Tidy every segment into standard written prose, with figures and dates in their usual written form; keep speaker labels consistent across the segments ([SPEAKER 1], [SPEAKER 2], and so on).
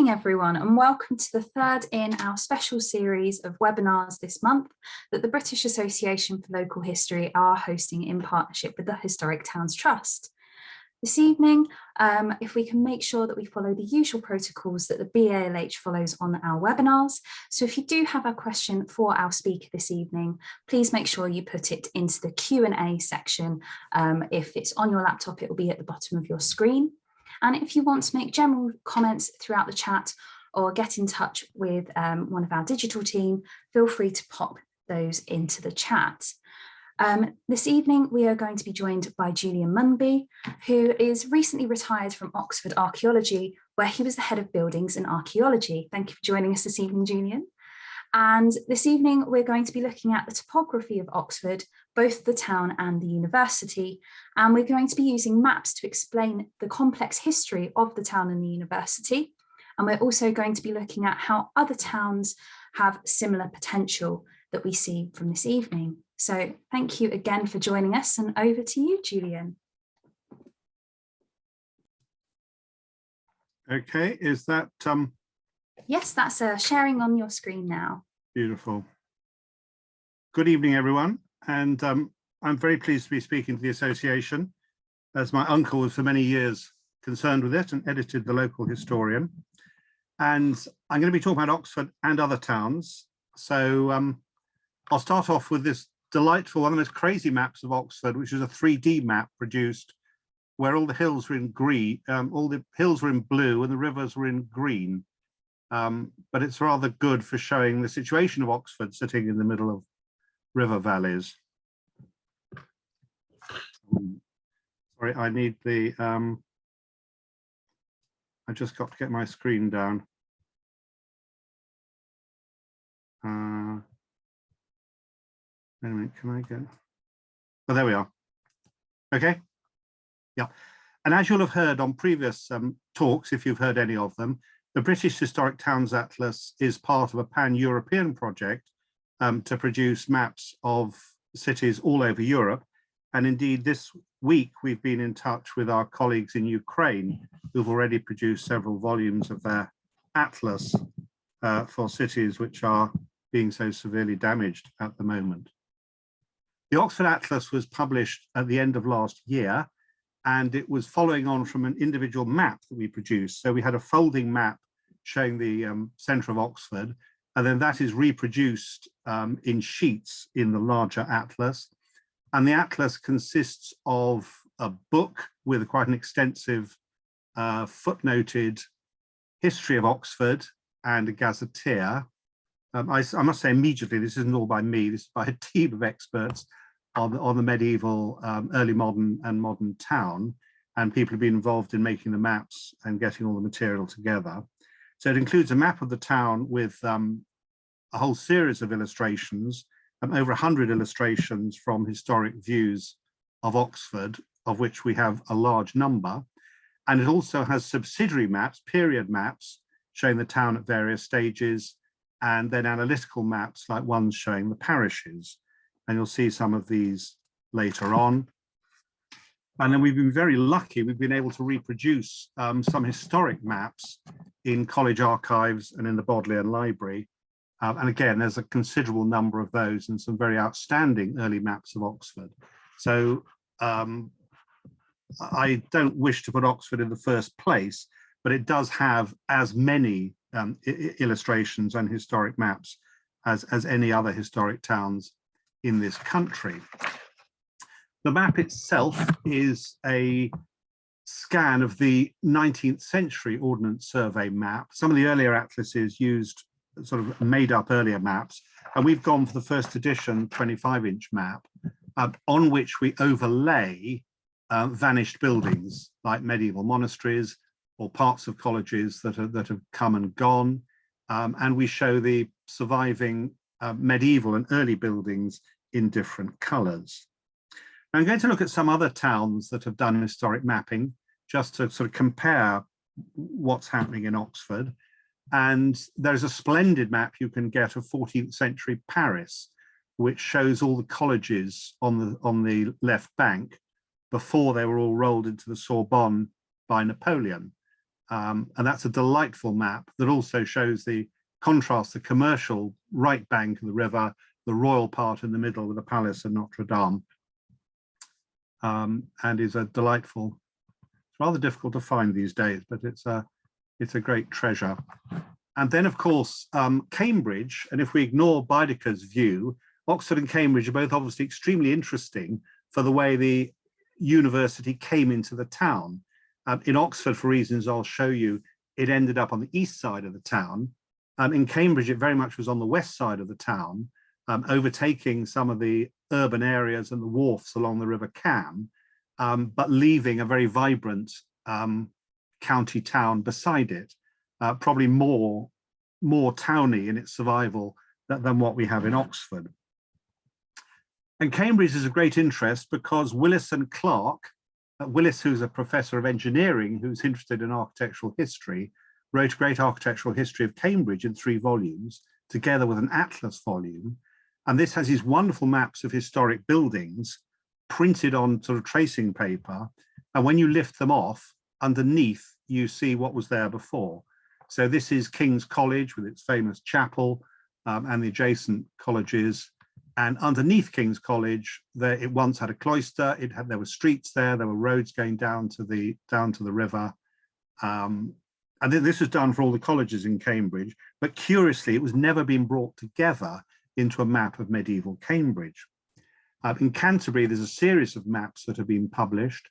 [SPEAKER 1] morning, everyone, and welcome to the third in our special series of webinars this month that the British Association for Local History are hosting in partnership with the Historic Towns Trust. This evening, if we can make sure that we follow the usual protocols that the BALH follows on our webinars. So if you do have a question for our speaker this evening, please make sure you put it into the Q&A section. If it's on your laptop, it will be at the bottom of your screen. And if you want to make general comments throughout the chat or get in touch with one of our digital team, feel free to pop those into the chat. This evening, we are going to be joined by Julian Munby, who is recently retired from Oxford Archaeology, where he was the head of buildings and archaeology. Thank you for joining us this evening, Julian. And this evening, we're going to be looking at the topography of Oxford, both the town and the university. And we're going to be using maps to explain the complex history of the town and the university. And we're also going to be looking at how other towns have similar potential that we see from this evening. So thank you again for joining us, and over to you, Julian.
[SPEAKER 2] Okay, is that
[SPEAKER 1] Yes, that's sharing on your screen now.
[SPEAKER 2] Beautiful. Good evening, everyone, and I'm very pleased to be speaking to the association, as my uncle was for many years concerned with it and edited the local historian. And I'm going to be talking about Oxford and other towns. So I'll start off with this delightful, one of the most crazy maps of Oxford, which is a 3D map produced where all the hills were in green, all the hills were in blue and the rivers were in green. But it's rather good for showing the situation of Oxford sitting in the middle of river valleys. Sorry, I need the, I just got to get my screen down. Anyway, can I get, oh, there we are. Okay, yeah. And as you'll have heard on previous talks, if you've heard any of them, the British Historic Towns Atlas is part of a pan-European project to produce maps of cities all over Europe. And indeed, this week, we've been in touch with our colleagues in Ukraine, who've already produced several volumes of their atlas for cities which are being so severely damaged at the moment. The Oxford Atlas was published at the end of last year, and it was following on from an individual map that we produced. So we had a folding map showing the centre of Oxford, and then that is reproduced in sheets in the larger atlas. And the atlas consists of a book with quite an extensive footnoted history of Oxford and a gazetteer. I must say immediately, this isn't all by me, this is by a team of experts on the medieval, early modern and modern town, and people have been involved in making the maps and getting all the material together. So it includes a map of the town with a whole series of illustrations, over 100 illustrations from historic views of Oxford, of which we have a large number. And it also has subsidiary maps, period maps, showing the town at various stages, and then analytical maps like ones showing the parishes. And you'll see some of these later on. And then we've been very lucky, we've been able to reproduce some historic maps in college archives and in the Bodleian Library. And again, there's a considerable number of those and some very outstanding early maps of Oxford. So I don't wish to put Oxford in the first place, but it does have as many illustrations and historic maps as any other historic towns in this country. The map itself is a scan of the 19th century Ordnance Survey map. Some of the earlier atlases used sort of made up earlier maps, and we've gone for the first edition 25-inch map on which we overlay vanished buildings like medieval monasteries or parts of colleges that have come and gone, and we show the surviving medieval and early buildings in different colours. I'm going to look at some other towns that have done historic mapping just to sort of compare what's happening in Oxford. And there's a splendid map you can get of 14th century Paris, which shows all the colleges on the left bank before they were all rolled into the Sorbonne by Napoleon. And that's a delightful map that also shows the contrast, the commercial right bank of the river, the royal part in the middle with the palace of Notre Dame, and is a delightful, it's rather difficult to find these days, but it's a great treasure. And then, of course, Cambridge, and if we ignore Baedeker's view, Oxford and Cambridge are both obviously extremely interesting for the way the university came into the town. In Oxford, for reasons I'll show you, it ended up on the east side of the town. In Cambridge, it very much was on the west side of the town, overtaking some of the urban areas and the wharfs along the River Cam, but leaving a very vibrant county town beside it, probably more towny in its survival than what we have in Oxford. And Cambridge is a great interest because Willis and Clark, Willis, who's a professor of engineering, who's interested in architectural history, wrote a great architectural history of Cambridge in 3 volumes, together with an atlas volume. And this has these wonderful maps of historic buildings printed on sort of tracing paper. And when you lift them off, underneath, you see what was there before. So this is King's College with its famous chapel and the adjacent colleges. And underneath King's College, it once had a cloister. There were streets there. There were roads going down to the river. And this was done for all the colleges in Cambridge. But curiously, it was never been brought together into a map of medieval Cambridge. In Canterbury, there's a series of maps that have been published,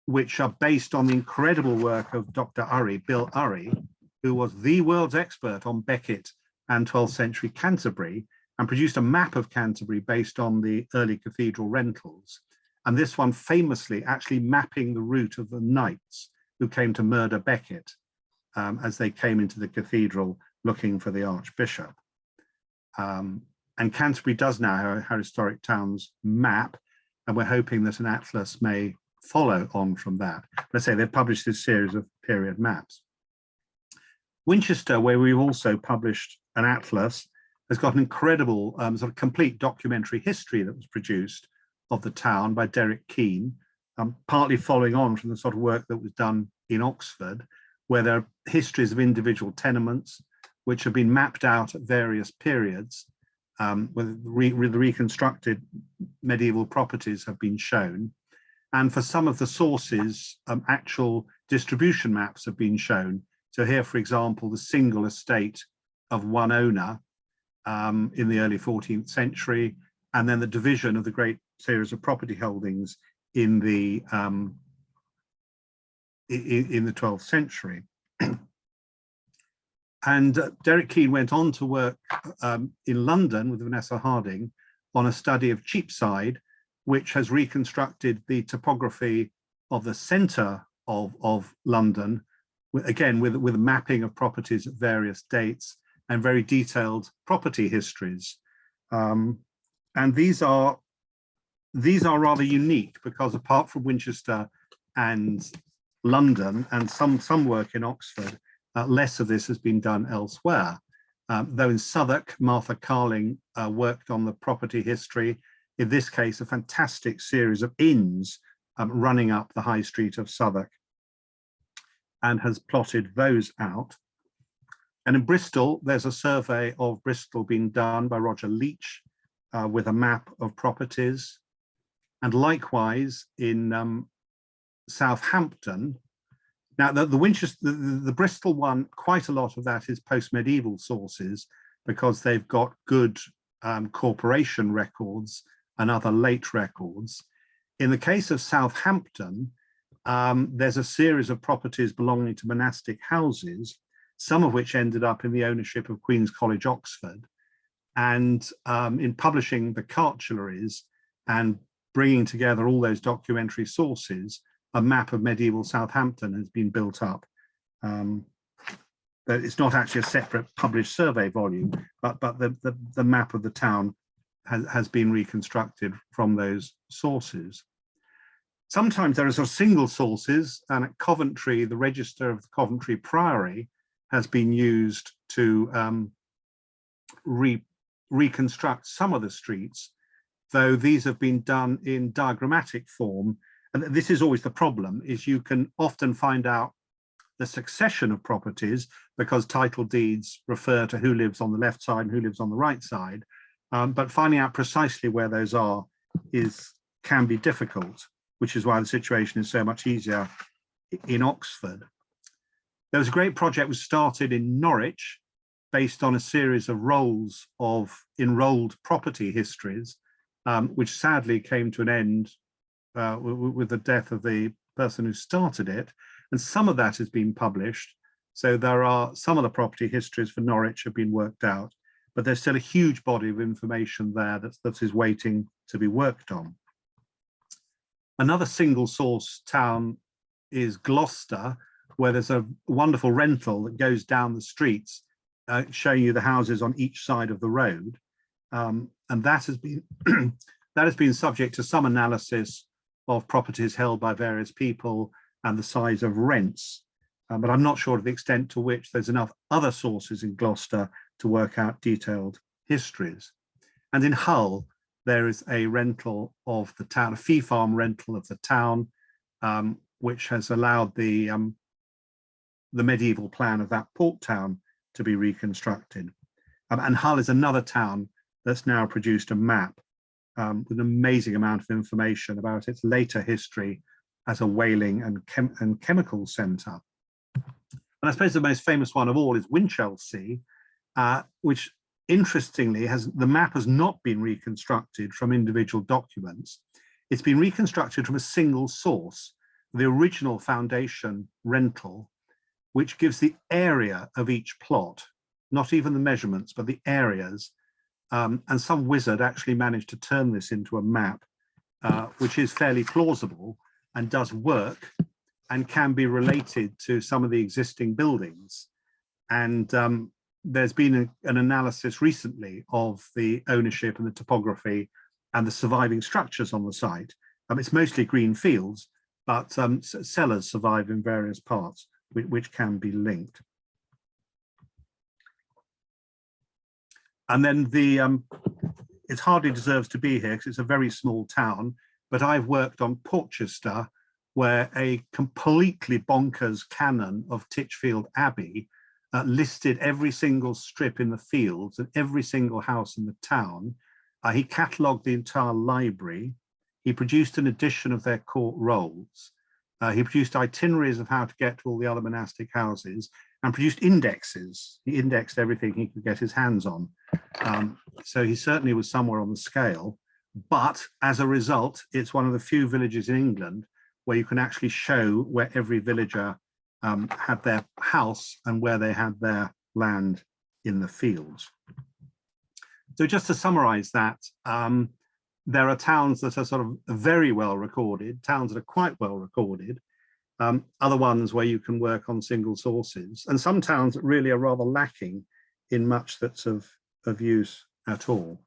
[SPEAKER 2] which are based on the incredible work of Dr. Bill Urry, who was the world's expert on Becket and 12th century Canterbury, and produced a map of Canterbury based on the early cathedral rentals. And this one famously actually mapping the route of the knights who came to murder Becket as they came into the cathedral looking for the archbishop. And Canterbury does now have a historic towns map, and we're hoping that an atlas may follow on from that. Let's say they've published this series of period maps. Winchester, where we've also published an atlas, has got an incredible sort of complete documentary history that was produced of the town by Derek Keane, partly following on from the sort of work that was done in Oxford, where there are histories of individual tenements, which have been mapped out at various periods, with reconstructed medieval properties have been shown. And for some of the sources, actual distribution maps have been shown. So here, for example, the single estate of one owner in the early 14th century, and then the division of the great series of property holdings in the 12th century. And Derek Keane went on to work in London with Vanessa Harding on a study of Cheapside, which has reconstructed the topography of the centre of London, again with a mapping of properties at various dates and very detailed property histories. And these are rather unique because apart from Winchester and London and some work in Oxford, less of this has been done elsewhere. Though in Southwark, Martha Carling worked on the property history, in this case, a fantastic series of inns running up the high street of Southwark, and has plotted those out. And in Bristol, there's a survey of Bristol being done by Roger Leach with a map of properties. And likewise in Southampton. Now, the Bristol one, quite a lot of that is post-medieval sources because they've got good corporation records and other late records. In the case of Southampton, there's a series of properties belonging to monastic houses, some of which ended up in the ownership of Queen's College, Oxford. And in publishing the cartularies and bringing together all those documentary sources, a map of medieval Southampton has been built up. It's not actually a separate published survey volume, but the map of the town has been reconstructed from those sources. Sometimes there are sort of single sources, and at Coventry, the register of the Coventry Priory has been used to reconstruct some of the streets, though these have been done in diagrammatic form. And this is always the problem, is you can often find out the succession of properties, because title deeds refer to who lives on the left side and who lives on the right side. But finding out precisely where those are can be difficult, which is why the situation is so much easier in Oxford. There was a great project was started in Norwich based on a series of rolls of enrolled property histories, which sadly came to an end with the death of the person who started it. And some of that has been published. So there are some of the property histories for Norwich have been worked out, but there's still a huge body of information there that is waiting to be worked on. Another single source town is Gloucester, where there's a wonderful rental that goes down the streets, showing you the houses on each side of the road. And that has been that has been subject to some analysis of properties held by various people and the size of rents. But I'm not sure of the extent to which there's enough other sources in Gloucester to work out detailed histories. And in Hull, there is a rental of the town, a fee farm rental of the town, which has allowed the medieval plan of that port town to be reconstructed. And Hull is another town that's now produced a map with an amazing amount of information about its later history as a whaling and chemical centre. And I suppose the most famous one of all is Winchelsea, which interestingly the map has not been reconstructed from individual documents. It's been reconstructed from a single source, the original foundation rental, which gives the area of each plot, not even the measurements, but the areas. And some wizard actually managed to turn this into a map, which is fairly plausible and does work and can be related to some of the existing buildings. And there's been an analysis recently of the ownership and the topography and the surviving structures on the site. It's mostly green fields, but cellars survive in various parts, which can be linked. And then it hardly deserves to be here because it's a very small town, but I've worked on Portchester, where a completely bonkers canon of Titchfield Abbey listed every single strip in the fields and every single house in the town. He catalogued the entire library. He produced an edition of their court rolls. He produced itineraries of how to get to all the other monastic houses and produced indexes. He indexed everything he could get his hands on. So he certainly was somewhere on the scale. But as a result, it's one of the few villages in England where you can actually show where every villager had their house and where they had their land in the fields. So just to summarize that, there are towns that are sort of very well recorded, towns that are quite well recorded, other ones where you can work on single sources, and some towns that really are rather lacking in much that's of use at all.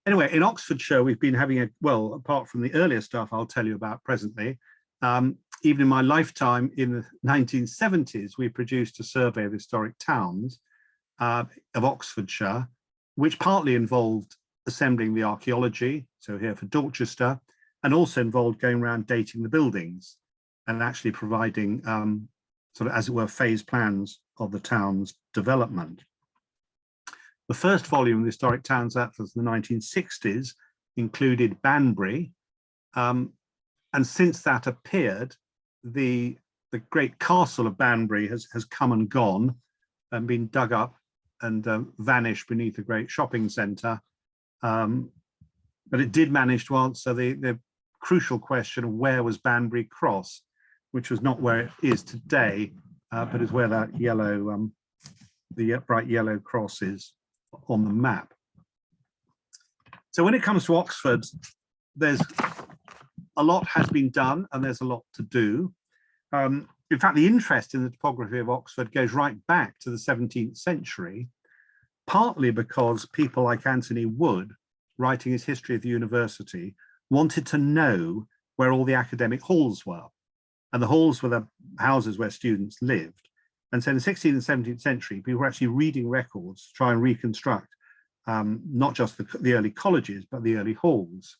[SPEAKER 2] Anyway, in Oxfordshire, we've been having well, apart from the earlier stuff I'll tell you about presently, even in my lifetime in the 1970s, we produced a survey of historic towns of Oxfordshire, which partly involved assembling the archaeology, so here for Dorchester, and also involved going around dating the buildings and actually providing sort of, as it were, phase plans of the town's development. The first volume of the Historic Towns Atlas in the 1960s included Banbury, and since that appeared, the great castle of Banbury has come and gone and been dug up and vanished beneath a great shopping centre. But it did manage to answer the crucial question of where was Banbury Cross, which was not where it is today, but is where that yellow, the bright yellow cross is on the map. So when it comes to Oxford, there's a lot has been done and there's a lot to do. In fact, the interest in the topography of Oxford goes right back to the 17th century, partly because people like Anthony Wood, writing his history of the university, wanted to know where all the academic halls were. And the halls were the houses where students lived. And so in the 16th and 17th century, people were actually reading records to try and reconstruct not just the early colleges, but the early halls.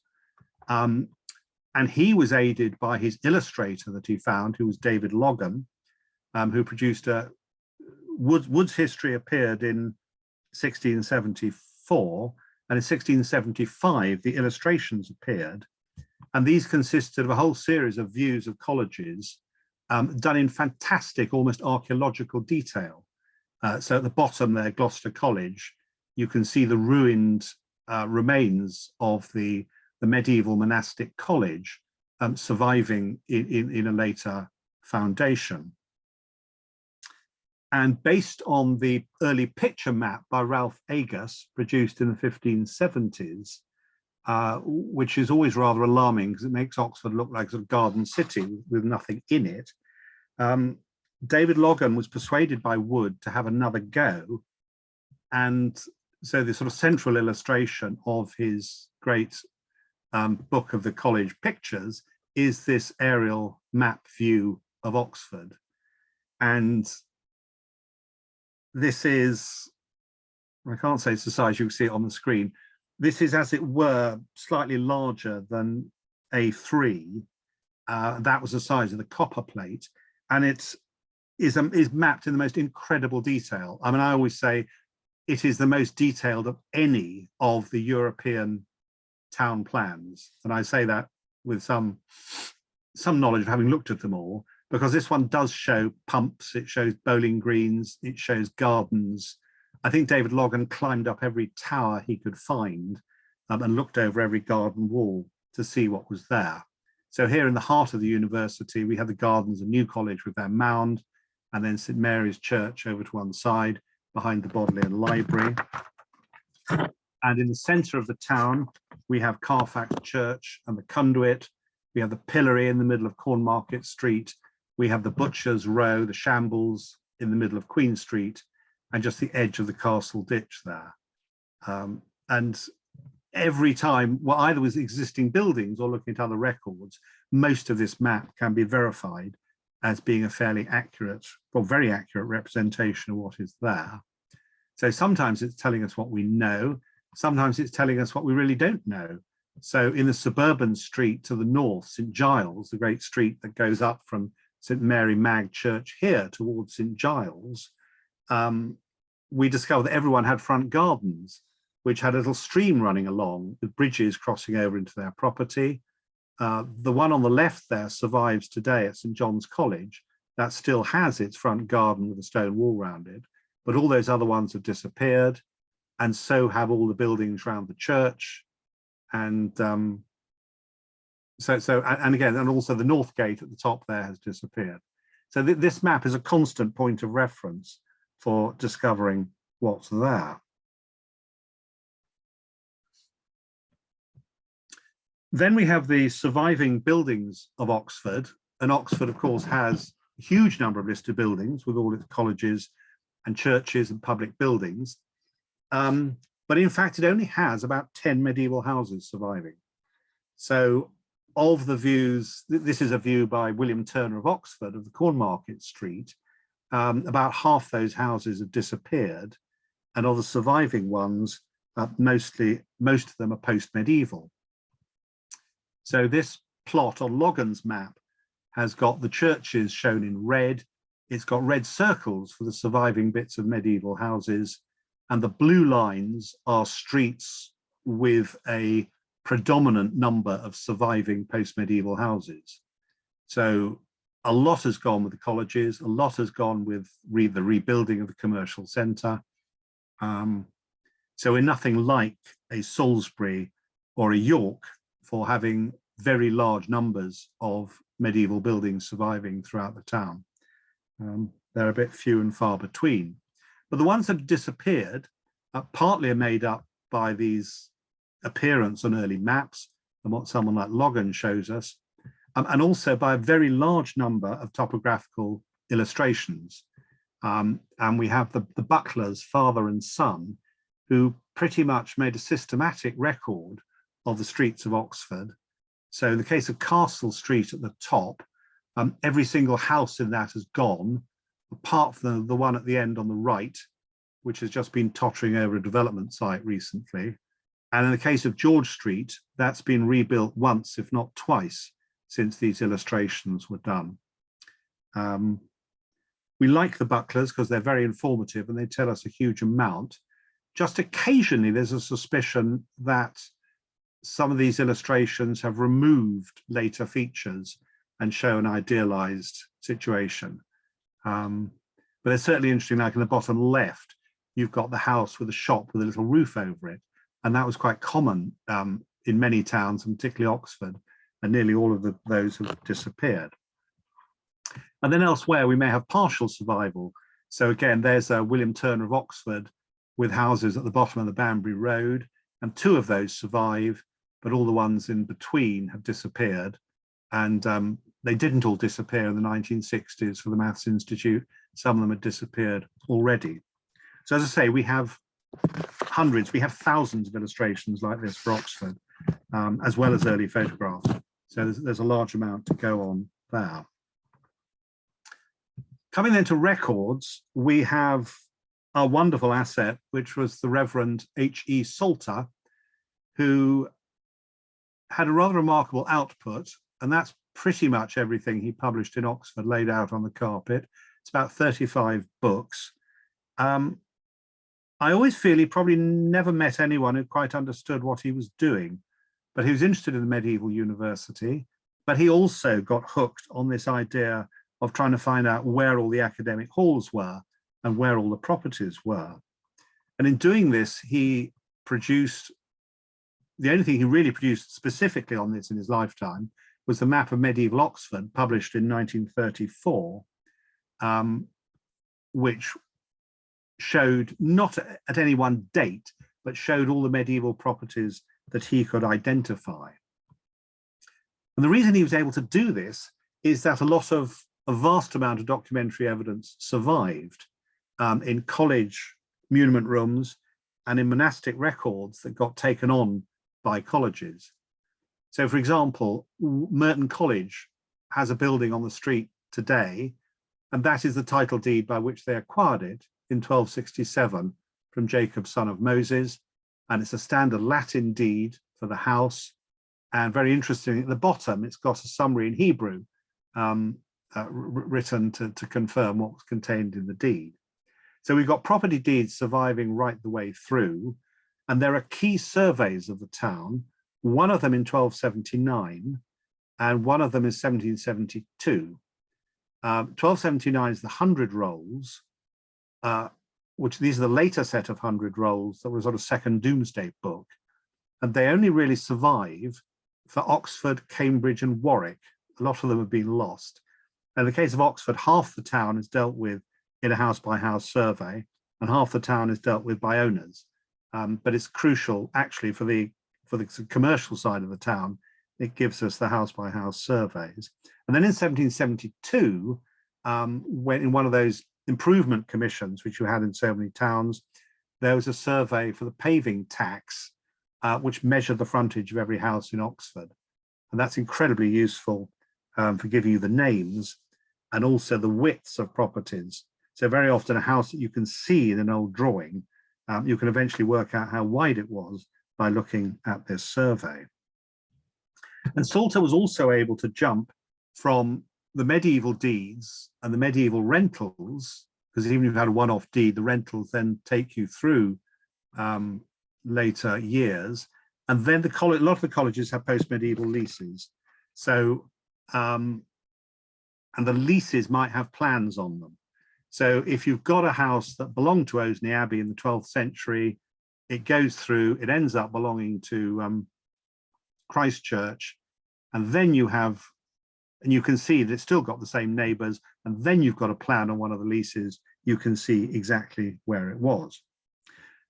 [SPEAKER 2] And he was aided by his illustrator that he found, who was David Logan, who produced Wood's history appeared in 1674, and in 1675 the illustrations appeared, and these consisted of a whole series of views of colleges done in fantastic, almost archaeological detail. So at the bottom there, Gloucester College, you can see the ruined remains of the medieval monastic college surviving in a later foundation. And based on the early picture map by Ralph Agus, produced in the 1570s, which is always rather alarming because it makes Oxford look like a sort of garden city with nothing in it, David Logan was persuaded by Wood to have another go. And so the sort of central illustration of his great book of the college pictures is this aerial map view of Oxford. And this is, I can't say it's the size, you can see it on the screen. This is, as it were, slightly larger than A3. That was the size of the copper plate. And it is mapped in the most incredible detail. I mean, I always say it is the most detailed of any of the European town plans. And I say that with some knowledge of having looked at them all, because this one does show pumps, it shows bowling greens, it shows gardens. I think David Logan climbed up every tower he could find and looked over every garden wall to see what was there. So here in the heart of the university, we have the gardens of New College with their mound, and then St Mary's Church over to one side, behind the Bodleian Library. And in the centre of the town, we have Carfax Church and the Conduit. We have the Pillory in the middle of Cornmarket Street. We have the Butcher's Row, the Shambles in the middle of Queen Street, and just the edge of the castle ditch there. And every time, well, either with existing buildings or looking at other records, most of this map can be verified as being a fairly accurate, or very accurate representation of what is there. So sometimes it's telling us what we know, sometimes it's telling us what we really don't know. So in the suburban street to the north, St Giles, the great street that goes up from St Mary Mag Church here towards St Giles, we discovered that everyone had front gardens, which had a little stream running along with bridges crossing over into their property. The one on the left there survives today at St John's College. That still has its front garden with a stone wall around it, but all those other ones have disappeared, and so have all the buildings around the church. And and again, and also the North Gate at the top there has disappeared. So this map is a constant point of reference for discovering what's there. Then we have the surviving buildings of Oxford, and Oxford, of course, has a huge number of listed buildings with all its colleges and churches and public buildings. But in fact, it only has about 10 medieval houses surviving. So of the views, this is a view by William Turner of Oxford of the Cornmarket Street, about half those houses have disappeared, and of the surviving ones, most of them are post-medieval. So this plot on Logan's map has got the churches shown in red. It's got red circles for the surviving bits of medieval houses, and the blue lines are streets with a predominant number of surviving post-medieval houses. So a lot has gone with the colleges, a lot has gone with the rebuilding of the commercial centre. So we're nothing like a Salisbury or a York for having very large numbers of medieval buildings surviving throughout the town. They're a bit few and far between. But the ones that have disappeared partly are made up by these appearance on early maps and what someone like Logan shows us, and also by a very large number of topographical illustrations. And we have the Butlers, father and son, who pretty much made a systematic record of the streets of Oxford. So in the case of Castle Street at the top, every single house in that has gone, apart from the one at the end on the right, which has just been tottering over a development site recently. And in the case of George Street, that's been rebuilt once, if not twice, since these illustrations were done. We like the bucklers because they're very informative and they tell us a huge amount. Just occasionally, there's a suspicion that some of these illustrations have removed later features and show an idealized situation. But they're certainly interesting, like in the bottom left, you've got the house with a shop with a little roof over it. And that was quite common in many towns, and particularly Oxford, and nearly all of those have disappeared. And then elsewhere, we may have partial survival. So again, there's William Turner of Oxford with houses at the bottom of the Banbury Road, and 2 of those survive, but all the ones in between have disappeared. And they didn't all disappear in the 1960s for the Maths Institute. Some of them had disappeared already. So as I say, we have hundreds, we have thousands of illustrations like this for Oxford, as well as early photographs. So there's a large amount to go on there. Coming then to records, we have our wonderful asset, which was the Reverend H.E. Salter, who had a rather remarkable output, and that's pretty much everything he published in Oxford laid out on the carpet. It's about 35 books. I always feel he probably never met anyone who quite understood what he was doing, but he was interested in the medieval university, but he also got hooked on this idea of trying to find out where all the academic halls were and where all the properties were. And in doing this, he produced, the only thing he really produced specifically on this in his lifetime was the map of medieval Oxford, published in 1934, which showed, not at any one date, but showed all the medieval properties that he could identify. And the reason he was able to do this is that a vast amount of documentary evidence survived in college muniment rooms and in monastic records that got taken on by colleges. So for example, Merton College has a building on the street today, and that is the title deed by which they acquired it in 1267 from Jacob, son of Moses. And it's a standard Latin deed for the house. And very interesting, at the bottom, it's got a summary in Hebrew written to confirm what was contained in the deed. So we've got property deeds surviving right the way through. And there are key surveys of the town, one of them in 1279, and one of them is 1772. 1279 is the 100 rolls, which these are the later set of 100 rolls that was sort of second Domesday book. And they only really survive for Oxford, Cambridge, and Warwick. A lot of them have been lost. In the case of Oxford, half the town is dealt with in a house-by-house survey, and half the town is dealt with by owners. But it's crucial, actually, for the commercial side of the town. It gives us the house-by-house surveys. And then in 1772, when in one of those improvement commissions, which you had in so many towns, there was a survey for the paving tax, which measured the frontage of every house in Oxford. And that's incredibly useful for giving you the names and also the widths of properties. So very often a house that you can see in an old drawing, you can eventually work out how wide it was by looking at this survey. And Salter was also able to jump from the medieval deeds and the medieval rentals, because even if you had a one-off deed, the rentals then take you through later years. And then a lot of the colleges have post-medieval leases. So, and the leases might have plans on them. So if you've got a house that belonged to Osney Abbey in the 12th century, it goes through, it ends up belonging to Christchurch, and then you have, and you can see that it's still got the same neighbours, and then you've got a plan on one of the leases, you can see exactly where it was.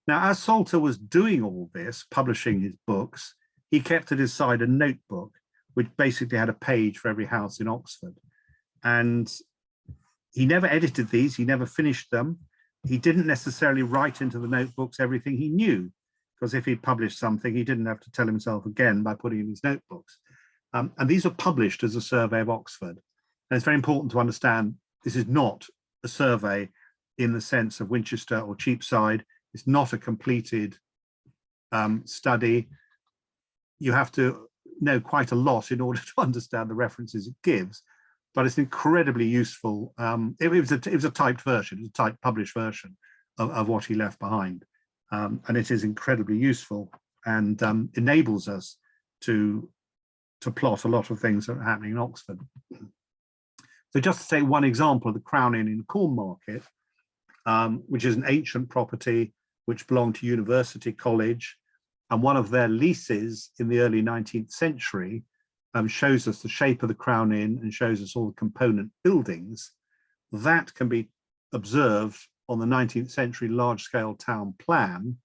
[SPEAKER 2] Now, as Salter was doing all this, publishing his books, he kept at his side a notebook, which basically had a page for every house in Oxford. And he never edited these, he never finished them. He didn't necessarily write into the notebooks everything he knew, because if he'd published something, he didn't have to tell himself again by putting in his notebooks. And these were published as a survey of Oxford. And it's very important to understand this is not a survey in the sense of Winchester or Cheapside. It's not a completed study. You have to know quite a lot in order to understand the references it gives, but it's incredibly useful. It was a typed version, it was a typed published version of what he left behind. And it is incredibly useful and enables us to plot a lot of things that are happening in Oxford. So just to take one example of the Crown Inn in Cornmarket, which is an ancient property which belonged to University College, and one of their leases in the early 19th century shows us the shape of the Crown Inn and shows us all the component buildings. That can be observed on the 19th century large-scale town plan,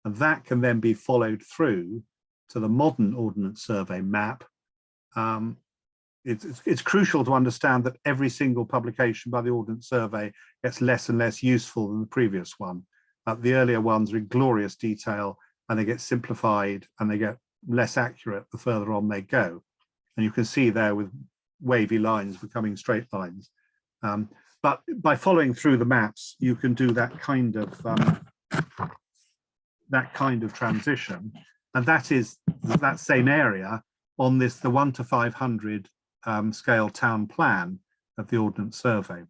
[SPEAKER 2] and that can then be followed through to the modern Ordnance Survey map. It's crucial to understand that every single publication by the Ordnance Survey gets less and less useful than the previous one. The earlier ones are in glorious detail, and they get simplified and they get less accurate the further on they go. And you can see there with wavy lines becoming straight lines. But by following through the maps, you can do that kind of transition. And that is that same area on the 1 to 500 scale town plan of the Ordnance Survey.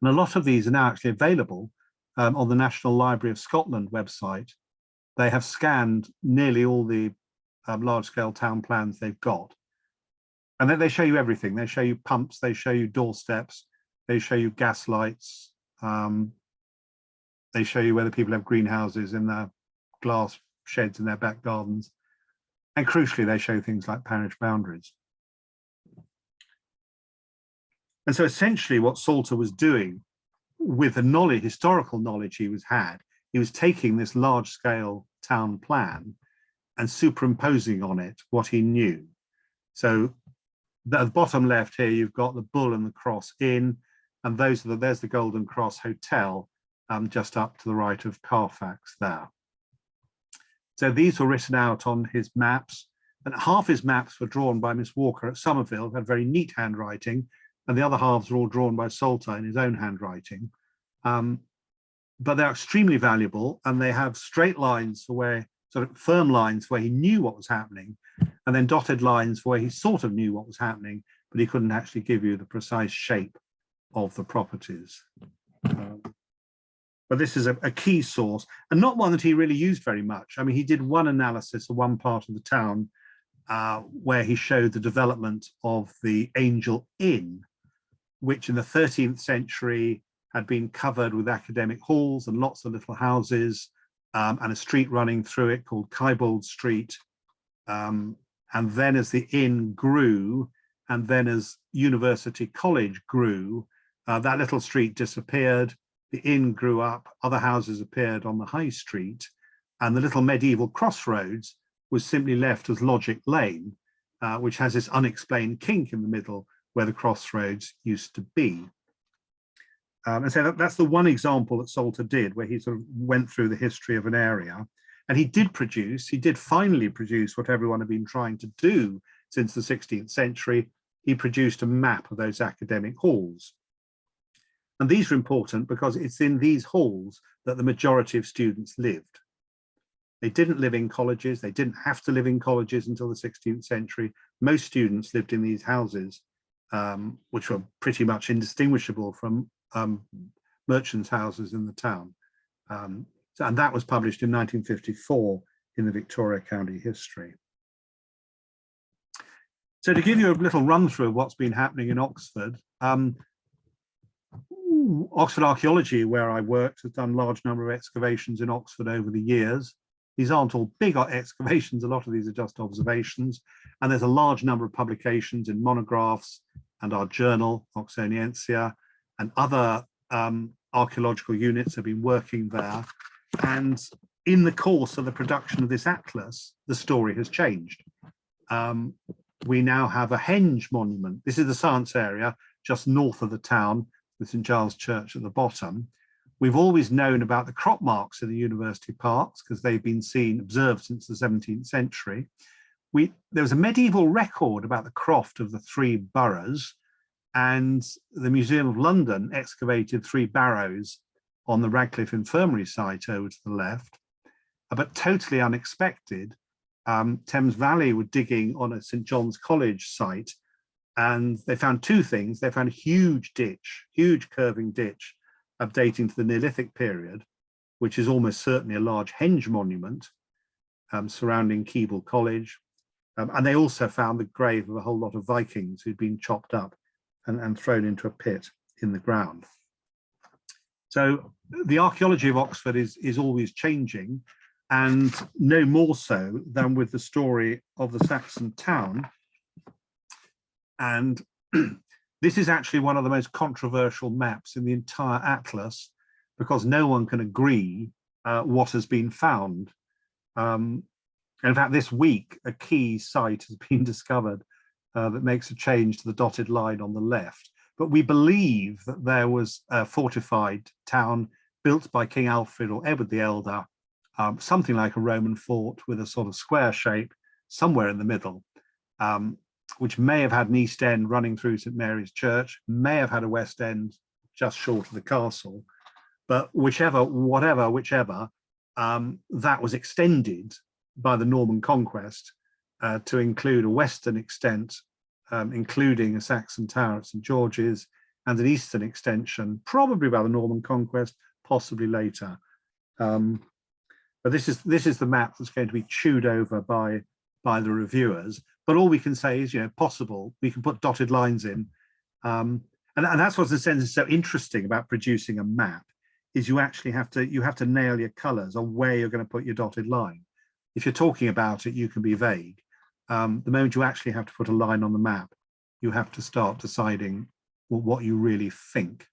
[SPEAKER 2] And a lot of these are now actually available on the National Library of Scotland website. They have scanned nearly all the large-scale town plans they've got. And then they show you everything. They show you pumps, they show you doorsteps, they show you gas lights, they show you whether people have greenhouses in their glass sheds in their back gardens. And crucially, they show things like parish boundaries. And so essentially what Salter was doing with the knowledge, historical knowledge he was taking this large scale town plan and superimposing on it what he knew. So at the bottom left here, you've got the Bull and the Cross Inn, and there's the Golden Cross Hotel just up to the right of Carfax there. So these were written out on his maps, and half his maps were drawn by Miss Walker at Somerville, who had very neat handwriting, and the other halves were all drawn by Salter in his own handwriting. But they're extremely valuable, and they have straight lines for where, sort of firm lines where he knew what was happening, and then dotted lines where he sort of knew what was happening, but he couldn't actually give you the precise shape of the properties. But this is a key source, and not one that he really used very much. I mean, he did one analysis of one part of the town where he showed the development of the Angel Inn, which in the 13th century had been covered with academic halls and lots of little houses, and a street running through it called Kybald Street. And then as the inn grew, and then as University College grew, that little street disappeared, the inn grew up, other houses appeared on the high street, and the little medieval crossroads was simply left as Logic Lane, which has this unexplained kink in the middle where the crossroads used to be. And so that's the one example that Salter did, where he sort of went through the history of an area. And he did finally produce what everyone had been trying to do since the 16th century. He produced a map of those academic halls. And these are important because it's in these halls that the majority of students lived. They didn't live in colleges. They didn't have to live in colleges until the 16th century. Most students lived in these houses, which were pretty much indistinguishable from merchants' houses in the town. And that was published in 1954 in the Victoria County History. So to give you a little run through of what's been happening in Oxford, Oxford Archaeology, where I worked, has done a large number of excavations in Oxford over the years. These aren't all big excavations, a lot of these are just observations. And there's a large number of publications in monographs and our journal, Oxoniensia, and other archaeological units have been working there. And in the course of the production of this atlas, the story has changed. We now have a henge monument. This is the science area just north of the town, with St Giles Church at the bottom. We've always known about the crop marks in the university parks because they've been observed since the 17th century. There was a medieval record about the croft of the three boroughs, and the Museum of London excavated 3 barrows on the Radcliffe Infirmary site over to the left. but totally unexpected, Thames Valley were digging on a St. John's College site, and they found two things. They found a huge ditch, huge curving ditch, dating to the Neolithic period, which is almost certainly a large henge monument surrounding Keble College. And they also found the grave of a whole lot of Vikings who'd been chopped up and thrown into a pit in the ground. So the archaeology of Oxford is always changing, and no more so than with the story of the Saxon town. And this is actually one of the most controversial maps in the entire atlas, because no one can agree what has been found. And in fact, this week, a key site has been discovered that makes a change to the dotted line on the left. But we believe that there was a fortified town built by King Alfred or Edward the Elder, something like a Roman fort with a sort of square shape somewhere in the middle, which may have had an east end running through St. Mary's Church, may have had a west end just short of the castle. But whichever, that was extended by the Norman conquest to include a western extent, including a Saxon tower at St. George's, and an eastern extension, probably by the Norman conquest, possibly later. But this is the map that's going to be chewed over by the reviewers. But all we can say is, possible. We can put dotted lines in, and that's what's in a sense so interesting about producing a map. Is you actually have to nail your colours on where you're going to put your dotted line. If you're talking about it, you can be vague. The moment you actually have to put a line on the map, you have to start deciding what you really think.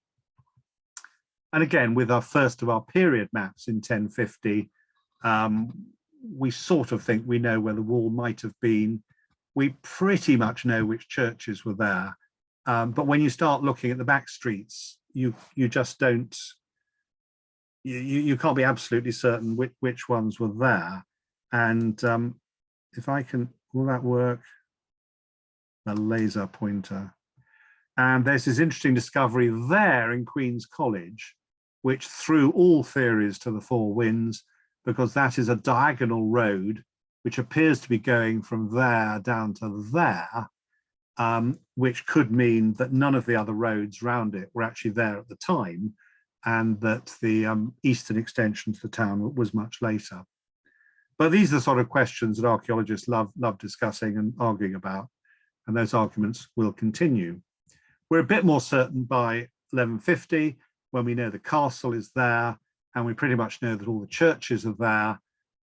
[SPEAKER 2] And again, with our first of our period maps in 1050, we sort of think we know where the wall might have been. We pretty much know which churches were there. But when you start looking at the back streets, you just don't, you can't be absolutely certain which ones were there. And if I can, will that work? A laser pointer. And there's this interesting discovery there in Queen's College, which threw all theories to the four winds, because that is a diagonal road which appears to be going from there down to there, which could mean that none of the other roads around it were actually there at the time, and that the eastern extension to the town was much later. But these are the sort of questions that archaeologists love discussing and arguing about, and those arguments will continue. We're a bit more certain by 1150, when we know the castle is there, and we pretty much know that all the churches are there,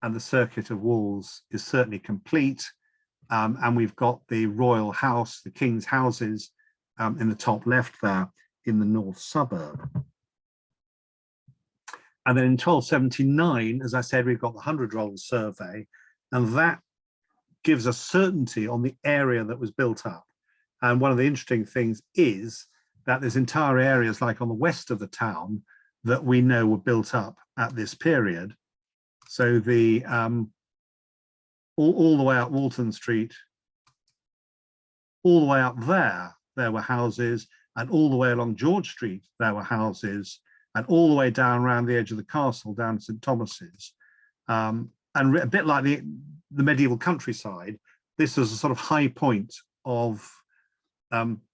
[SPEAKER 2] and the circuit of walls is certainly complete. And we've got the royal house, the king's houses, in the top left there in the north suburb. And then in 1279, as I said, we've got the 100-roll survey, and that gives us certainty on the area that was built up. And one of the interesting things is that there's entire areas, like on the west of the town, that we know were built up at this period. So the all the way up Walton Street, all the way up there were houses, and all the way along George Street, there were houses, and all the way down around the edge of the castle, down to St. Thomas's. And a bit like the medieval countryside, this was a sort of high point of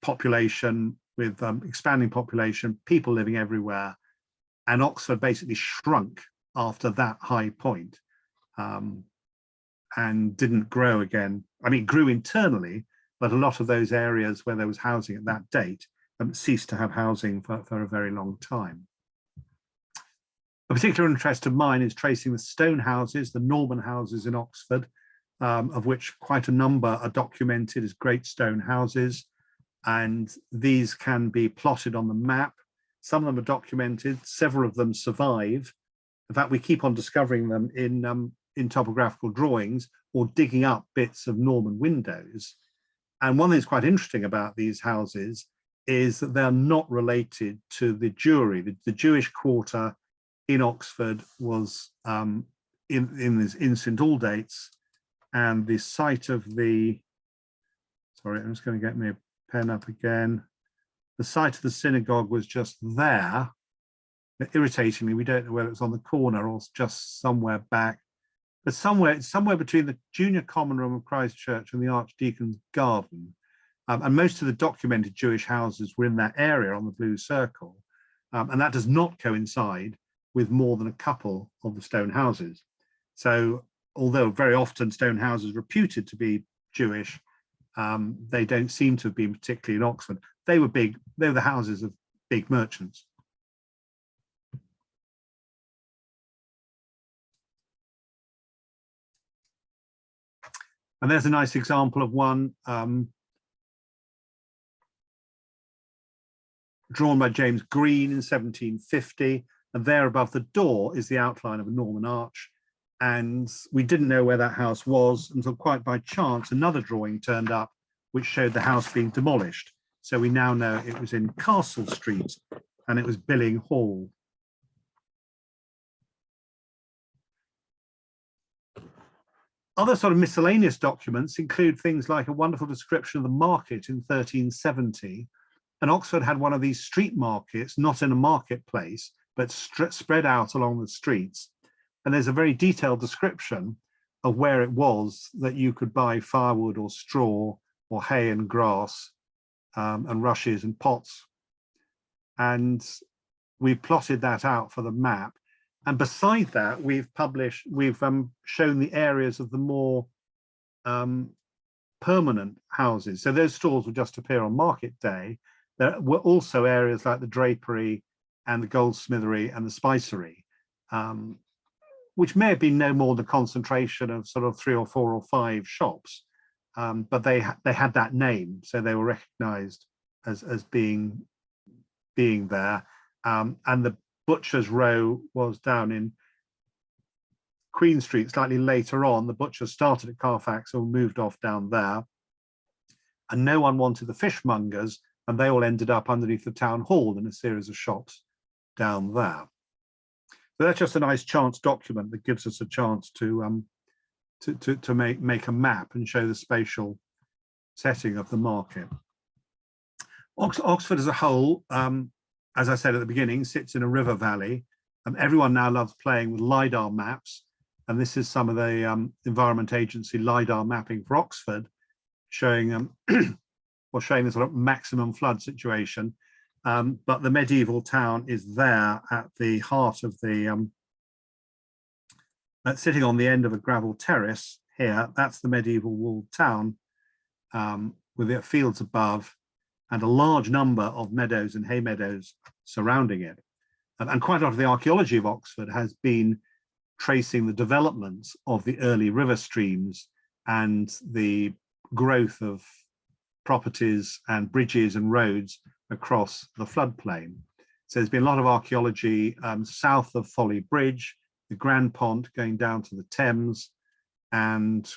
[SPEAKER 2] population, with expanding population, people living everywhere. And Oxford basically shrunk after that high point, and didn't grow again. I mean, it grew internally, but a lot of those areas where there was housing at that date ceased to have housing for a very long time. A particular interest of mine is tracing the stone houses, the Norman houses in Oxford, of which quite a number are documented as great stone houses. And these can be plotted on the map. Some of them are documented, several of them survive. In fact, we keep on discovering them in topographical drawings or digging up bits of Norman windows. And one thing that's quite interesting about these houses is that they're not related to the Jewry. The Jewish quarter in Oxford was in St. Aldate's, and the site of the, sorry, I'm just going to get me a pen up again. The site of the synagogue was just there. But irritatingly, we don't know whether it's on the corner or just somewhere back. but somewhere between the junior common room of Christ Church and the Archdeacon's garden. And most of the documented Jewish houses were in that area on the blue circle. And that does not coincide with more than a couple of the stone houses. So although very often stone houses reputed to be Jewish, they don't seem to have been particularly in Oxford. They were big, they were the houses of big merchants. And there's a nice example of one drawn by James Green in 1750. And there above the door is the outline of a Norman arch. And we didn't know where that house was until quite by chance another drawing turned up which showed the house being demolished. So we now know it was in Castle Street and it was Billing Hall. Other sort of miscellaneous documents include things like a wonderful description of the market in 1370. And Oxford had one of these street markets, not in a marketplace, but spread out along the streets. And there's a very detailed description of where it was that you could buy firewood or straw or hay and grass and rushes and pots. And we plotted that out for the map. And beside that, we've shown the areas of the more permanent houses. So those stores would just appear on market day. There were also areas like the drapery and the goldsmithery and the spicery, which may have been no more than a concentration of sort of 3 or 4 or 5 shops, but they had that name, so they were recognised as being there. And the Butcher's Row was down in Queen Street slightly later on. The butchers started at Carfax and moved off down there, and no one wanted the fishmongers, and they all ended up underneath the town hall in a series of shops down there. So that's just a nice chance document that gives us a chance to make a map and show the spatial setting of the market. Oxford as a whole, as I said at the beginning, sits in a river valley. Everyone now loves playing with LiDAR maps. And this is some of the Environment Agency LiDAR mapping for Oxford, showing showing the sort of maximum flood situation. But the medieval town is there at the heart of the, sitting on the end of a gravel terrace here. That's the medieval walled town with the fields above and a large number of meadows and hay meadows surrounding it. And quite a lot of the archaeology of Oxford has been tracing the developments of the early river streams and the growth of properties and bridges and roads across the floodplain. So there's been a lot of archaeology south of Folly Bridge, the Grand Pont going down to the Thames, and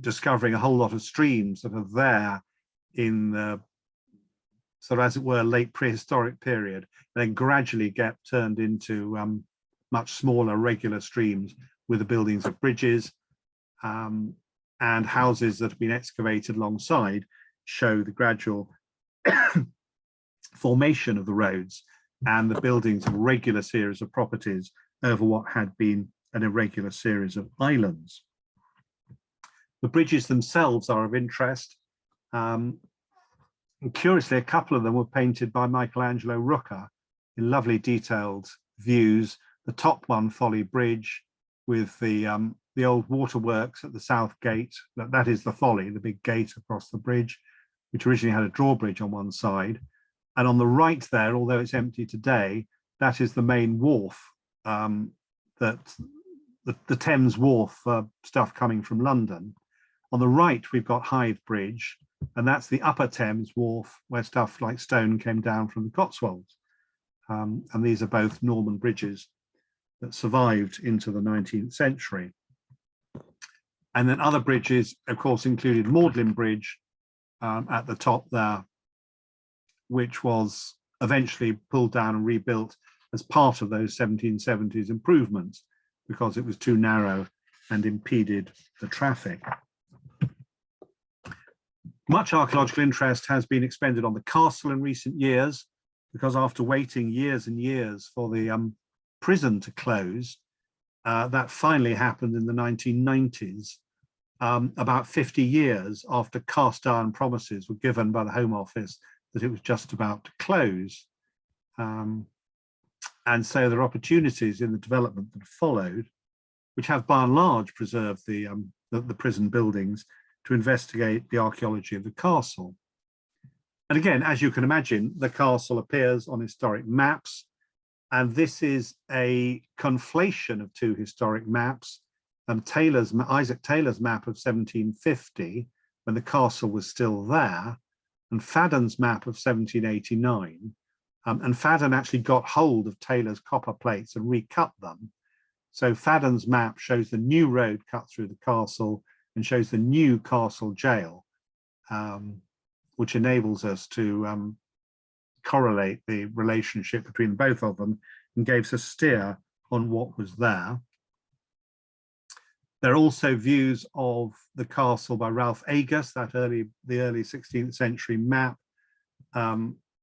[SPEAKER 2] discovering a whole lot of streams that are there in the sort of, as it were, late prehistoric period, and then gradually get turned into much smaller regular streams with the buildings of bridges and houses that have been excavated alongside show the gradual formation of the roads and the buildings of a regular series of properties over what had been an irregular series of islands. The bridges themselves are of interest. And curiously, a couple of them were painted by Michelangelo Rucca in lovely detailed views. The top one, Folly Bridge, with the old waterworks at the south gate. That is the Folly, the big gate across the bridge, which originally had a drawbridge on one side. And on the right there, although it's empty today, that is the main wharf, that the Thames wharf for stuff coming from London. On the right, we've got Hythe Bridge, and that's the upper Thames wharf where stuff like stone came down from the Cotswolds. And these are both Norman bridges that survived into the 19th century. And then other bridges, of course, included Magdalen Bridge at the top there, which was eventually pulled down and rebuilt as part of those 1770s improvements because it was too narrow and impeded the traffic. Much archaeological interest has been expended on the castle in recent years, because after waiting years and years for the prison to close, that finally happened in the 1990s, about 50 years after cast iron promises were given by the Home Office that it was just about to close. And so there are opportunities in the development that followed, which have by and large preserved the prison buildings, to investigate the archaeology of the castle. And again, as you can imagine, the castle appears on historic maps, and this is a conflation of two historic maps. Isaac Taylor's map of 1750, when the castle was still there, and Fadden's map of 1789. And Fadden actually got hold of Taylor's copper plates and recut them. So Fadden's map shows the new road cut through the castle and shows the new castle jail, which enables us to correlate the relationship between both of them and gave us a steer on what was there. There are also views of the castle by Ralph Agus, the early 16th century map,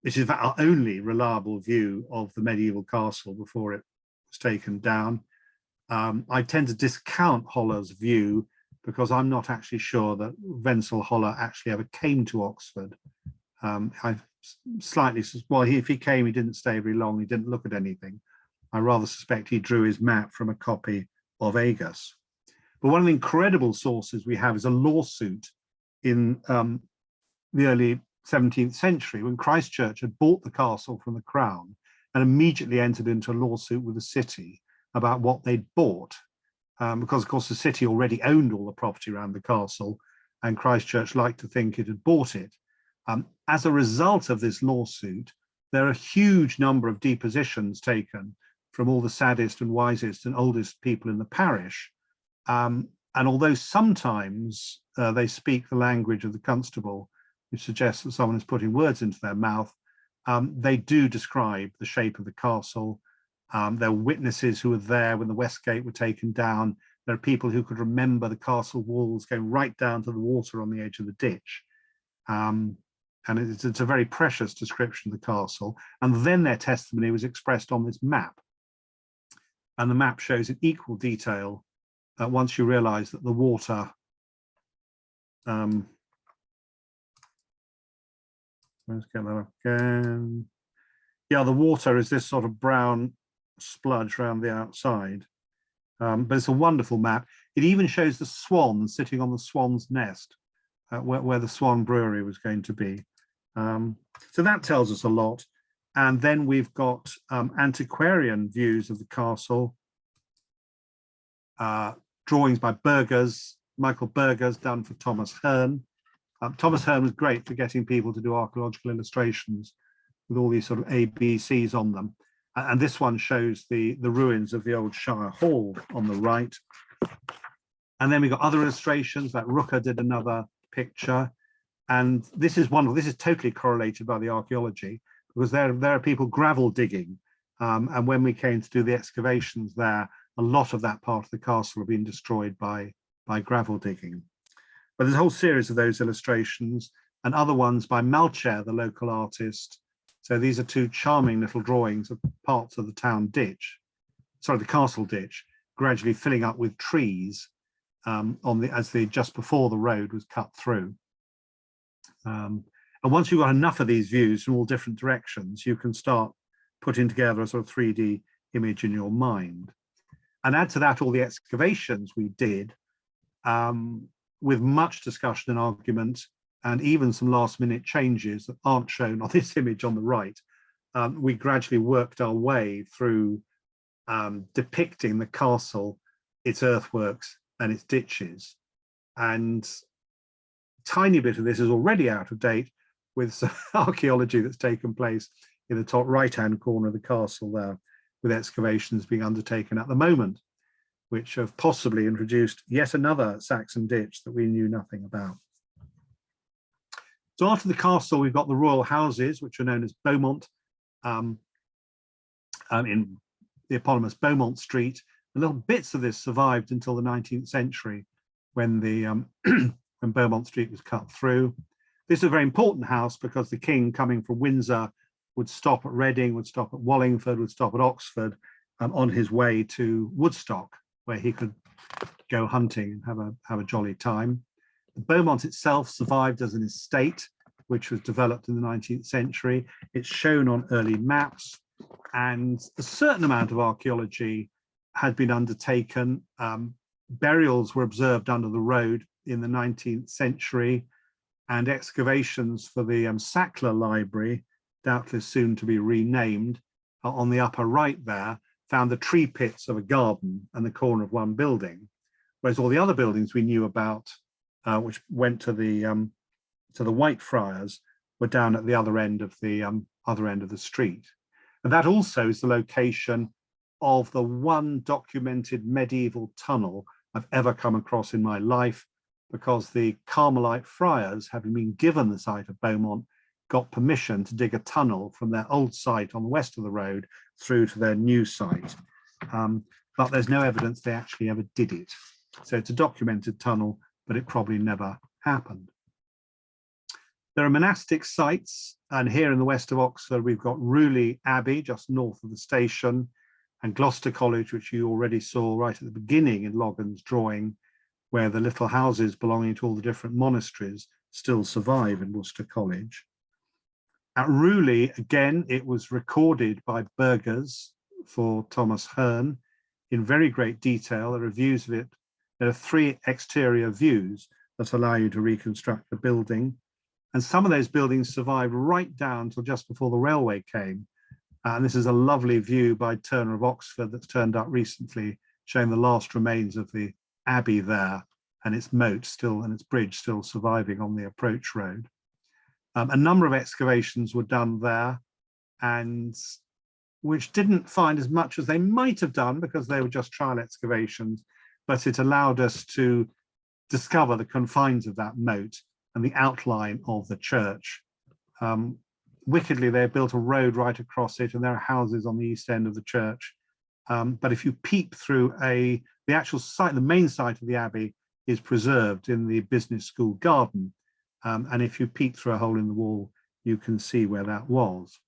[SPEAKER 2] which is our only reliable view of the medieval castle before it was taken down. I tend to discount Holler's view because I'm not actually sure that Wenzel Holler actually ever came to Oxford. If he came, he didn't stay very long, he didn't look at anything. I rather suspect he drew his map from a copy of Agus. But one of the incredible sources we have is a lawsuit in the early 17th century, when Christchurch had bought the castle from the Crown and immediately entered into a lawsuit with the city about what they'd bought, because of course the city already owned all the property around the castle and Christchurch liked to think it had bought it. As a result of this lawsuit, there are a huge number of depositions taken from all the saddest and wisest and oldest people in the parish. And although sometimes they speak the language of the constable, which suggests that someone is putting words into their mouth, they do describe the shape of the castle. There were witnesses who were there when the West Gate were taken down. There are people who could remember the castle walls going right down to the water on the edge of the ditch. And it's a very precious description of the castle. And then their testimony was expressed on this map. And the map shows in equal detail, once you realize that the water, let's get that up again. Yeah, the water is this sort of brown spludge around the outside. But it's a wonderful map. It even shows the swan sitting on the swan's nest, where the Swan Brewery was going to be. So that tells us a lot. And then we've got antiquarian views of the castle, drawings by Burgers, Michael Burgers, done for Thomas Hearn. Thomas Hearn was great for getting people to do archaeological illustrations with all these sort of ABCs on them. And this one shows the ruins of the old Shire Hall on the right. And then we got other illustrations, like Rooker did another picture. And this is totally correlated by the archaeology, because there are people gravel digging. And when we came to do the excavations there, a lot of that part of the castle had been destroyed by gravel digging. But there's a whole series of those illustrations and other ones by Malcher, the local artist. So these are two charming little drawings of parts of the town ditch, sorry, the castle ditch, gradually filling up with trees just before the road was cut through. And once you've got enough of these views from all different directions, you can start putting together a sort of 3D image in your mind. And add to that all the excavations we did, with much discussion and argument, and even some last-minute changes that aren't shown on this image on the right. We gradually worked our way through depicting the castle, its earthworks, and its ditches. And a tiny bit of this is already out of date with some archaeology that's taken place in the top right-hand corner of the castle there, with excavations being undertaken at the moment, which have possibly introduced yet another Saxon ditch that we knew nothing about. So after the castle, we've got the royal houses, which are known as Beaumont, in the eponymous Beaumont Street. And little bits of this survived until the 19th century, when when Beaumont Street was cut through. This is a very important house because the king coming from Windsor would stop at Reading, would stop at Wallingford, would stop at Oxford on his way to Woodstock. where he could go hunting and have a jolly time. Beaumont itself survived as an estate, which was developed in the 19th century. It's shown on early maps, and a certain amount of archaeology had been undertaken. Burials were observed under the road in the 19th century, and excavations for the Sackler Library, doubtless soon to be renamed, on the upper right there, found the tree pits of a garden and the corner of one building, whereas all the other buildings we knew about, which went to the Whitefriars, were down at the other end of the street. And that also is the location of the one documented medieval tunnel I've ever come across in my life, because the Carmelite friars, having been given the site of Beaumont, got permission to dig a tunnel from their old site on the west of the road through to their new site. But there's no evidence they actually ever did it. So it's a documented tunnel, but it probably never happened. There are monastic sites, and here in the west of Oxford, we've got Rewley Abbey, just north of the station, and Gloucester College, which you already saw right at the beginning in Logan's drawing, where the little houses belonging to all the different monasteries still survive in Worcester College. At Rewley, again, it was recorded by burghers for Thomas Hearne in very great detail. There are views of it. There are 3 exterior views that allow you to reconstruct the building. And some of those buildings survived right down till just before the railway came. And this is a lovely view by Turner of Oxford that's turned up recently, showing the last remains of the abbey there, and its moat still, and its bridge still surviving on the approach road. A number of excavations were done there, and which didn't find as much as they might have done because they were just trial excavations, but it allowed us to discover the confines of that moat and the outline of the church. Wickedly, they built a road right across it, and there are houses on the east end of the church. But if you peep through the actual site, the main site of the abbey is preserved in the business school garden. And if you peek through a hole in the wall, you can see where that was.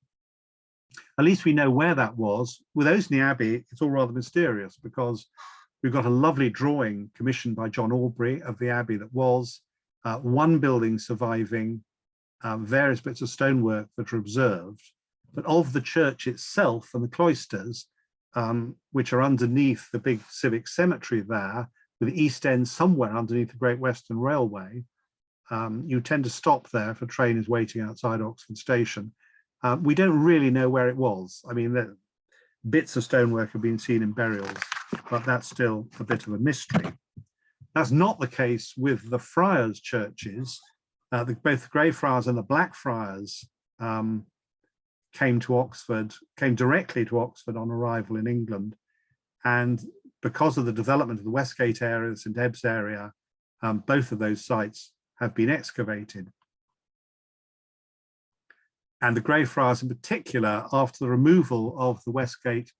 [SPEAKER 2] At least we know where that was. With Oseney Abbey, it's all rather mysterious, because we've got a lovely drawing commissioned by John Aubrey of the abbey that was, one building surviving, various bits of stonework that are observed, but of the church itself and the cloisters, which are underneath the big civic cemetery there, with the east end somewhere underneath the Great Western Railway. You tend to stop there if a train is waiting outside Oxford Station. We don't really know where it was. I mean, bits of stonework have been seen in burials, but that's still a bit of a mystery. That's not the case with the friars' churches. Both the Greyfriars and the Blackfriars came directly to Oxford on arrival in England. And because of the development of the Westgate area, the St Ebbs area, both of those sites have been excavated. And the Greyfriars in particular, after the removal of the Westgate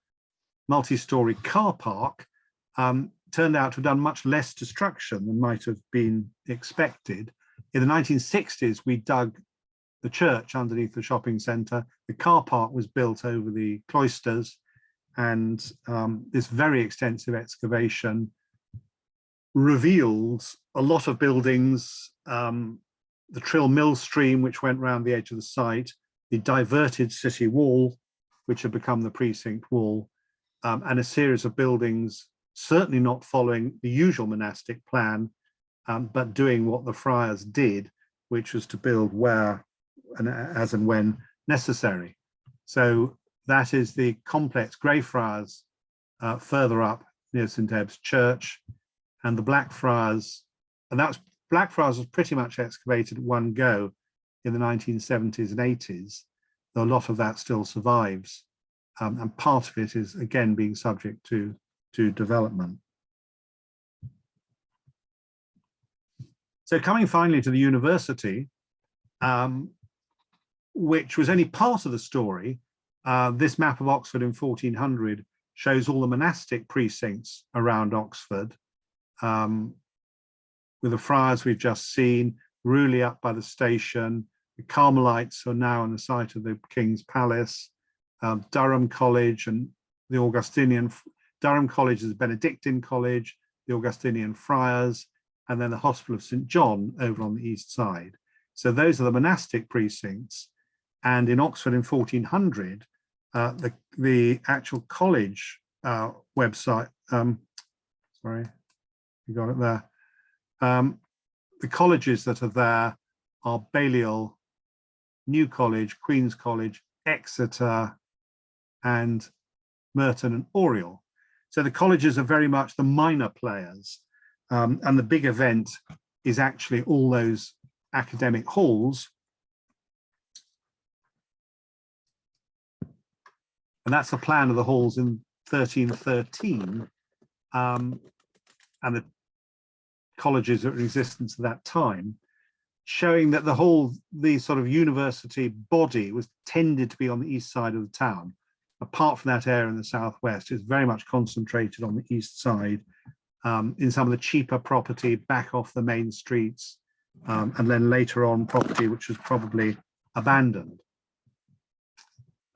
[SPEAKER 2] multi-storey car park, turned out to have done much less destruction than might have been expected. In the 1960s, we dug the church underneath the shopping centre. The car park was built over the cloisters, and this very extensive excavation revealed a lot of buildings, the Trill Mill stream, which went round the edge of the site, the diverted city wall, which had become the precinct wall, and a series of buildings, certainly not following the usual monastic plan, but doing what the friars did, which was to build where and as and when necessary. So that is the complex Greyfriars further up near St Ebbs Church, and the Blackfriars, and Blackfriars was pretty much excavated at one go in the 1970s and 80s, though a lot of that still survives, and part of it is again being subject to development. So coming finally to the university, which was only part of the story, this map of Oxford in 1400 shows all the monastic precincts around Oxford, with the friars we've just seen, Rewley up by the station, the Carmelites are now on the site of the King's Palace, Durham College and the Augustinian Durham College is a Benedictine college, the Augustinian Friars, and then the Hospital of St. John over on the east side. So those are the monastic precincts. And in Oxford in 1400, the actual college website, sorry, you got it there. The colleges that are there are Balliol, New College, Queen's College, Exeter, and Merton and Oriel. So the colleges are very much the minor players, and the big event is actually all those academic halls. And that's the plan of the halls in 1313, and the colleges that were in existence at that time, showing that the sort of university body was tended to be on the east side of the town. Apart from that area in the southwest, it's very much concentrated on the east side, in some of the cheaper property back off the main streets, and then later on property which was probably abandoned.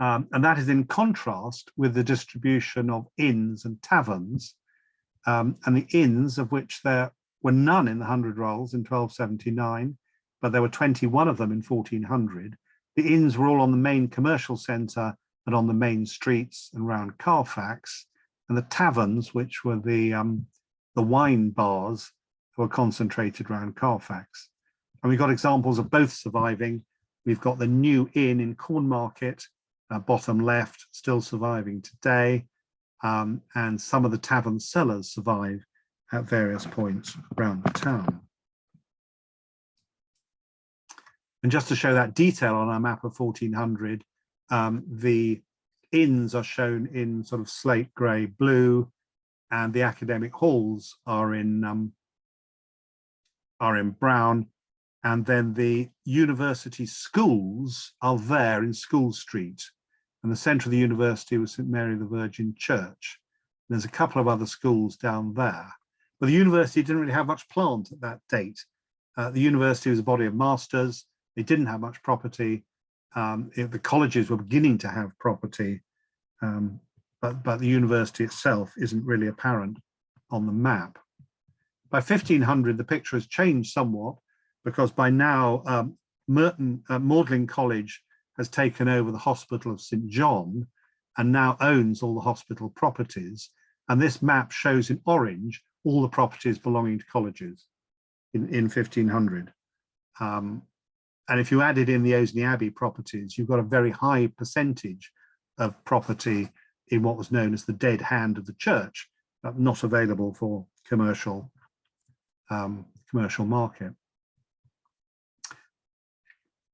[SPEAKER 2] And that is in contrast with the distribution of inns and taverns, and the inns, of which there were none in the 100 Rolls in 1279, but there were 21 of them in 1400. The inns were all on the main commercial centre and on the main streets and around Carfax, and the taverns, which were the wine bars, were concentrated around Carfax. And we've got examples of both surviving. We've got the New Inn in Cornmarket, bottom left, still surviving today, and some of the tavern cellars survive at various points around the town. And just to show that detail on our map of 1400, the inns are shown in sort of slate grey blue, and the academic halls are in brown, and then the university schools are there in School Street, and the centre of the university was St Mary the Virgin Church. There's a couple of other schools down there, but the university didn't really have much plant at that date. The university was a body of masters. They didn't have much property. The colleges were beginning to have property, but the university itself isn't really apparent on the map. By 1500, the picture has changed somewhat, because by now Magdalen College has taken over the Hospital of St. John and now owns all the hospital properties. And this map shows in orange all the properties belonging to colleges in 1500. And if you added in the Oseney Abbey properties, you've got a very high percentage of property in what was known as the dead hand of the church, not available for commercial market.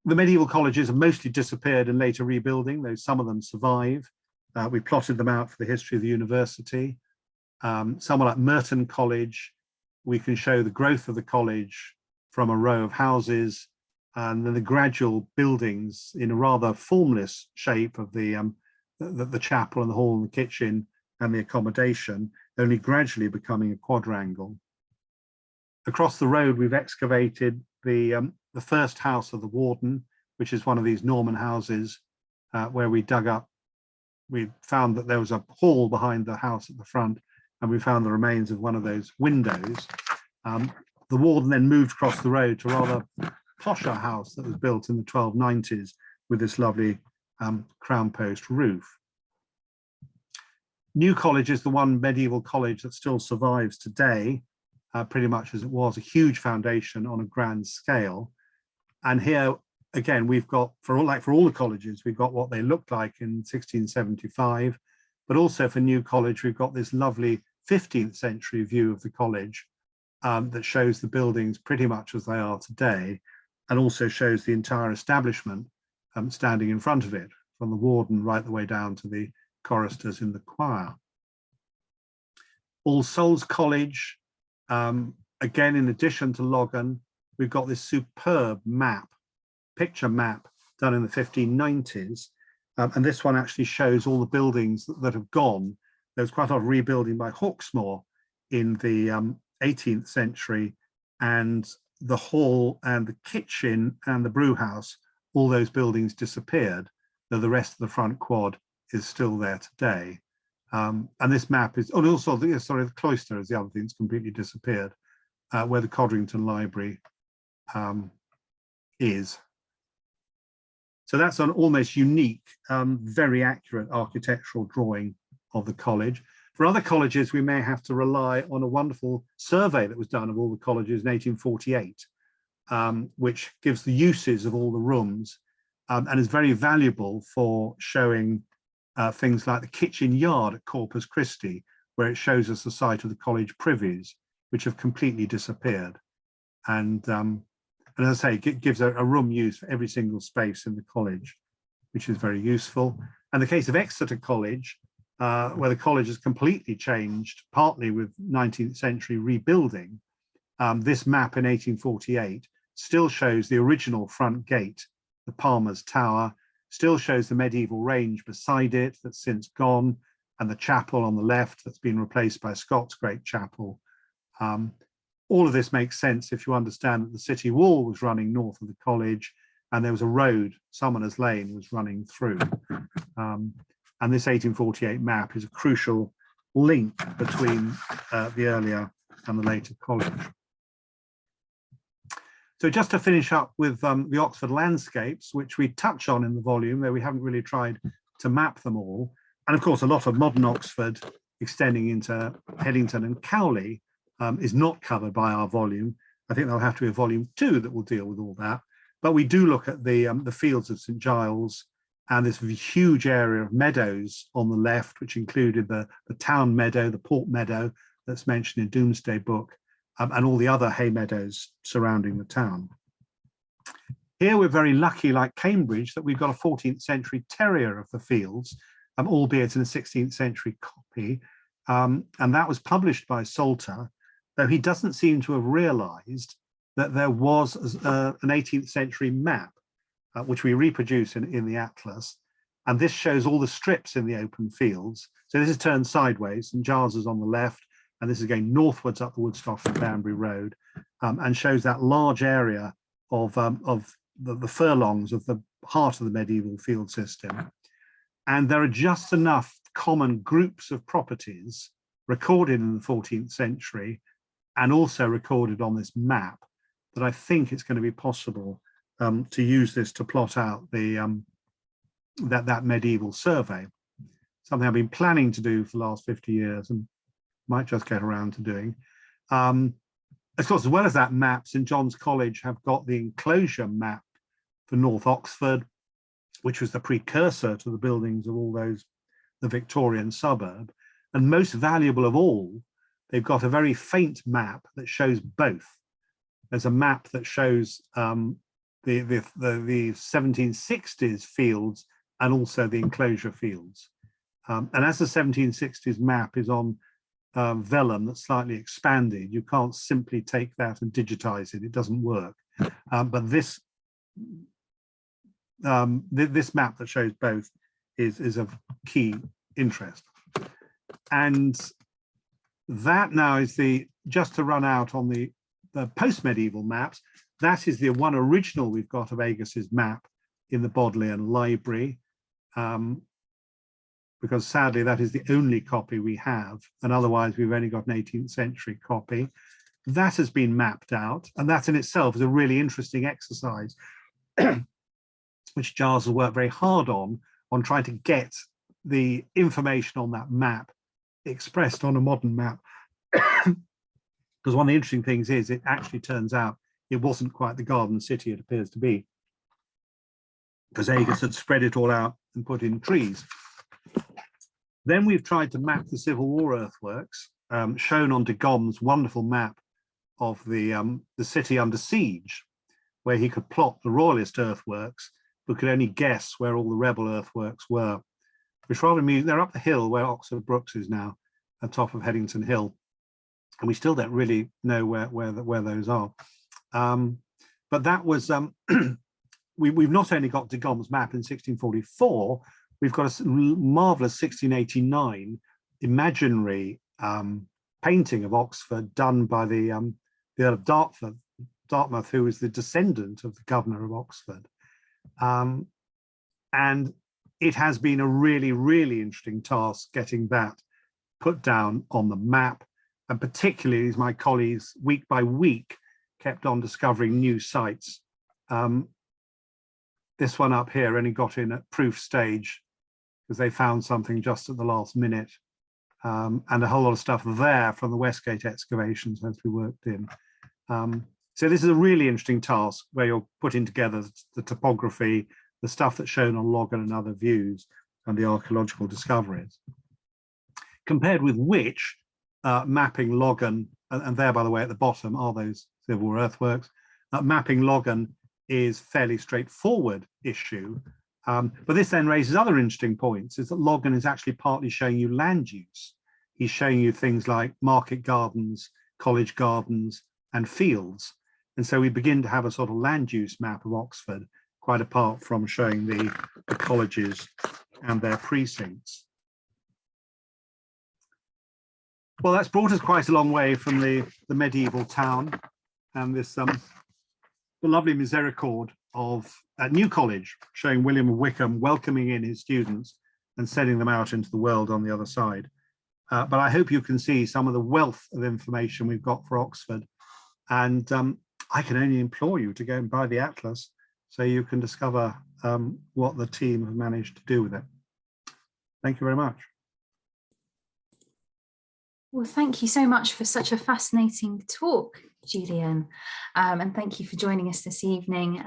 [SPEAKER 2] The medieval colleges have mostly disappeared and later rebuilding, though some of them survive. We plotted them out for the history of the university. Somewhere like Merton College, we can show the growth of the college from a row of houses, and then the gradual buildings in a rather formless shape of the chapel and the hall and the kitchen and the accommodation, only gradually becoming a quadrangle. Across the road, we've excavated the first house of the warden, which is one of these Norman houses, where we dug up. We found that there was a hall behind the house at the front, and we found the remains of one of those windows. The warden then moved across the road to a rather posher house that was built in the 1290s with this lovely crown post roof. New College is the one medieval college that still survives today, pretty much as it was, a huge foundation on a grand scale. And here again, we've got, for all the colleges, we've got what they looked like in 1675, but also for New College, we've got this lovely 15th century view of the college that shows the buildings pretty much as they are today, and also shows the entire establishment standing in front of it, from the warden right the way down to the choristers in the choir. All Souls College, again, in addition to Logan, we've got this superb map, picture map done in the 1590s. And this one actually shows all the buildings that have gone. There was quite a lot of rebuilding by Hawksmoor in the 18th century, and the hall and the kitchen and the brew house, all those buildings disappeared, though the rest of the front quad is still there today. And this map is, oh, also, sorry, the cloister is the other thing that's completely disappeared, where the Codrington Library is. So that's an almost unique, very accurate architectural drawing of the college. For other colleges, we may have to rely on a wonderful survey that was done of all the colleges in 1848, which gives the uses of all the rooms and is very valuable for showing things like the kitchen yard at Corpus Christi, where it shows us the site of the college privies, which have completely disappeared. And as I say, it gives a room used for every single space in the college, which is very useful. And the case of Exeter College, where the college has completely changed, partly with 19th century rebuilding, this map in 1848 still shows the original front gate, the Palmer's Tower, still shows the medieval range beside it that's since gone, and the chapel on the left that's been replaced by Scott's Great Chapel. All of this makes sense if you understand that the city wall was running north of the college and there was a road, Summoner's Lane, was running through. And this 1848 map is a crucial link between the earlier and the later college. So just to finish up with the Oxford landscapes, which we touch on in the volume, though we haven't really tried to map them all. And of course, a lot of modern Oxford extending into Headington and Cowley is not covered by our volume. I think there'll have to be a volume 2 that will deal with all that. But we do look at the fields of St Giles and this huge area of meadows on the left, which included the town meadow, the port meadow that's mentioned in Domesday Book, and all the other hay meadows surrounding the town. Here we're very lucky, like Cambridge, that we've got a 14th century terrier of the fields, albeit in a 16th century copy. And that was published by Salter, though he doesn't seem to have realized that there was an 18th century map, which we reproduce in the atlas. And this shows all the strips in the open fields. So this is turned sideways, St Giles is on the left, and this is going northwards up the Woodstock and Banbury Road, and shows that large area of the furlongs of the heart of the medieval field system. And there are just enough common groups of properties recorded in the 14th century and also recorded on this map that I think it's going to be possible to use this to plot out the that medieval survey. Something I've been planning to do for the last 50 years and might just get around to doing. Of course, as well as that map, St John's College have got the enclosure map for North Oxford, which was the precursor to the buildings of all those, the Victorian suburb. And most valuable of all, they've got a very faint map that shows both. There's a map that shows the 1760s fields and also the enclosure fields. And as the 1760s map is on vellum that's slightly expanded, you can't simply take that and digitize it. It doesn't work. But this this map that shows both is of key interest. And that now is just to run out on the post-medieval maps, that is the one original we've got of Agus's map in the Bodleian Library, because sadly that is the only copy we have, and otherwise we've only got an 18th century copy. That has been mapped out, and that in itself is a really interesting exercise, which Giles has worked very hard on trying to get the information on that map expressed on a modern map. Because one of the interesting things is it actually turns out it wasn't quite the garden city it appears to be, because Agus had spread it all out and put in trees. Then we've tried to map the Civil War earthworks, shown on de Gom's wonderful map of the city under siege, where he could plot the royalist earthworks, but could only guess where all the rebel earthworks were, which rather means they're up the hill where Oxford Brookes is now, at the top of Headington Hill. And we still don't really know where those are. But that was, we've not only got de Gom's map in 1644, we've got a marvelous 1689 imaginary painting of Oxford done by the Earl of Dartmouth, who was the descendant of the governor of Oxford. And it has been a really, really interesting task getting that put down on the map. And particularly as my colleagues, week by week, kept on discovering new sites. This one up here only got in at proof stage because they found something just at the last minute. And a whole lot of stuff there from the Westgate excavations has to be worked in. So this is a really interesting task where you're putting together the topography, the stuff that's shown on Logan and other views, and the archaeological discoveries. Compared with which, mapping Logan, and there, by the way, at the bottom are those civil war earthworks, mapping Logan is fairly straightforward issue. But this then raises other interesting points, is that Logan is actually partly showing you land use. He's showing you things like market gardens, college gardens, and fields. And so we begin to have a sort of land use map of Oxford, quite apart from showing the colleges and their precincts. Well, that's brought us quite a long way from the medieval town and this the lovely misericord of New College, showing William of Wykeham welcoming in his students and sending them out into the world on the other side. But I hope you can see some of the wealth of information we've got for Oxford. And I can only implore you to go and buy the atlas so you can discover what the team have managed to do with it. Thank you very much.
[SPEAKER 1] Well, thank you so much for such a fascinating talk, Julian. And thank you for joining us this evening.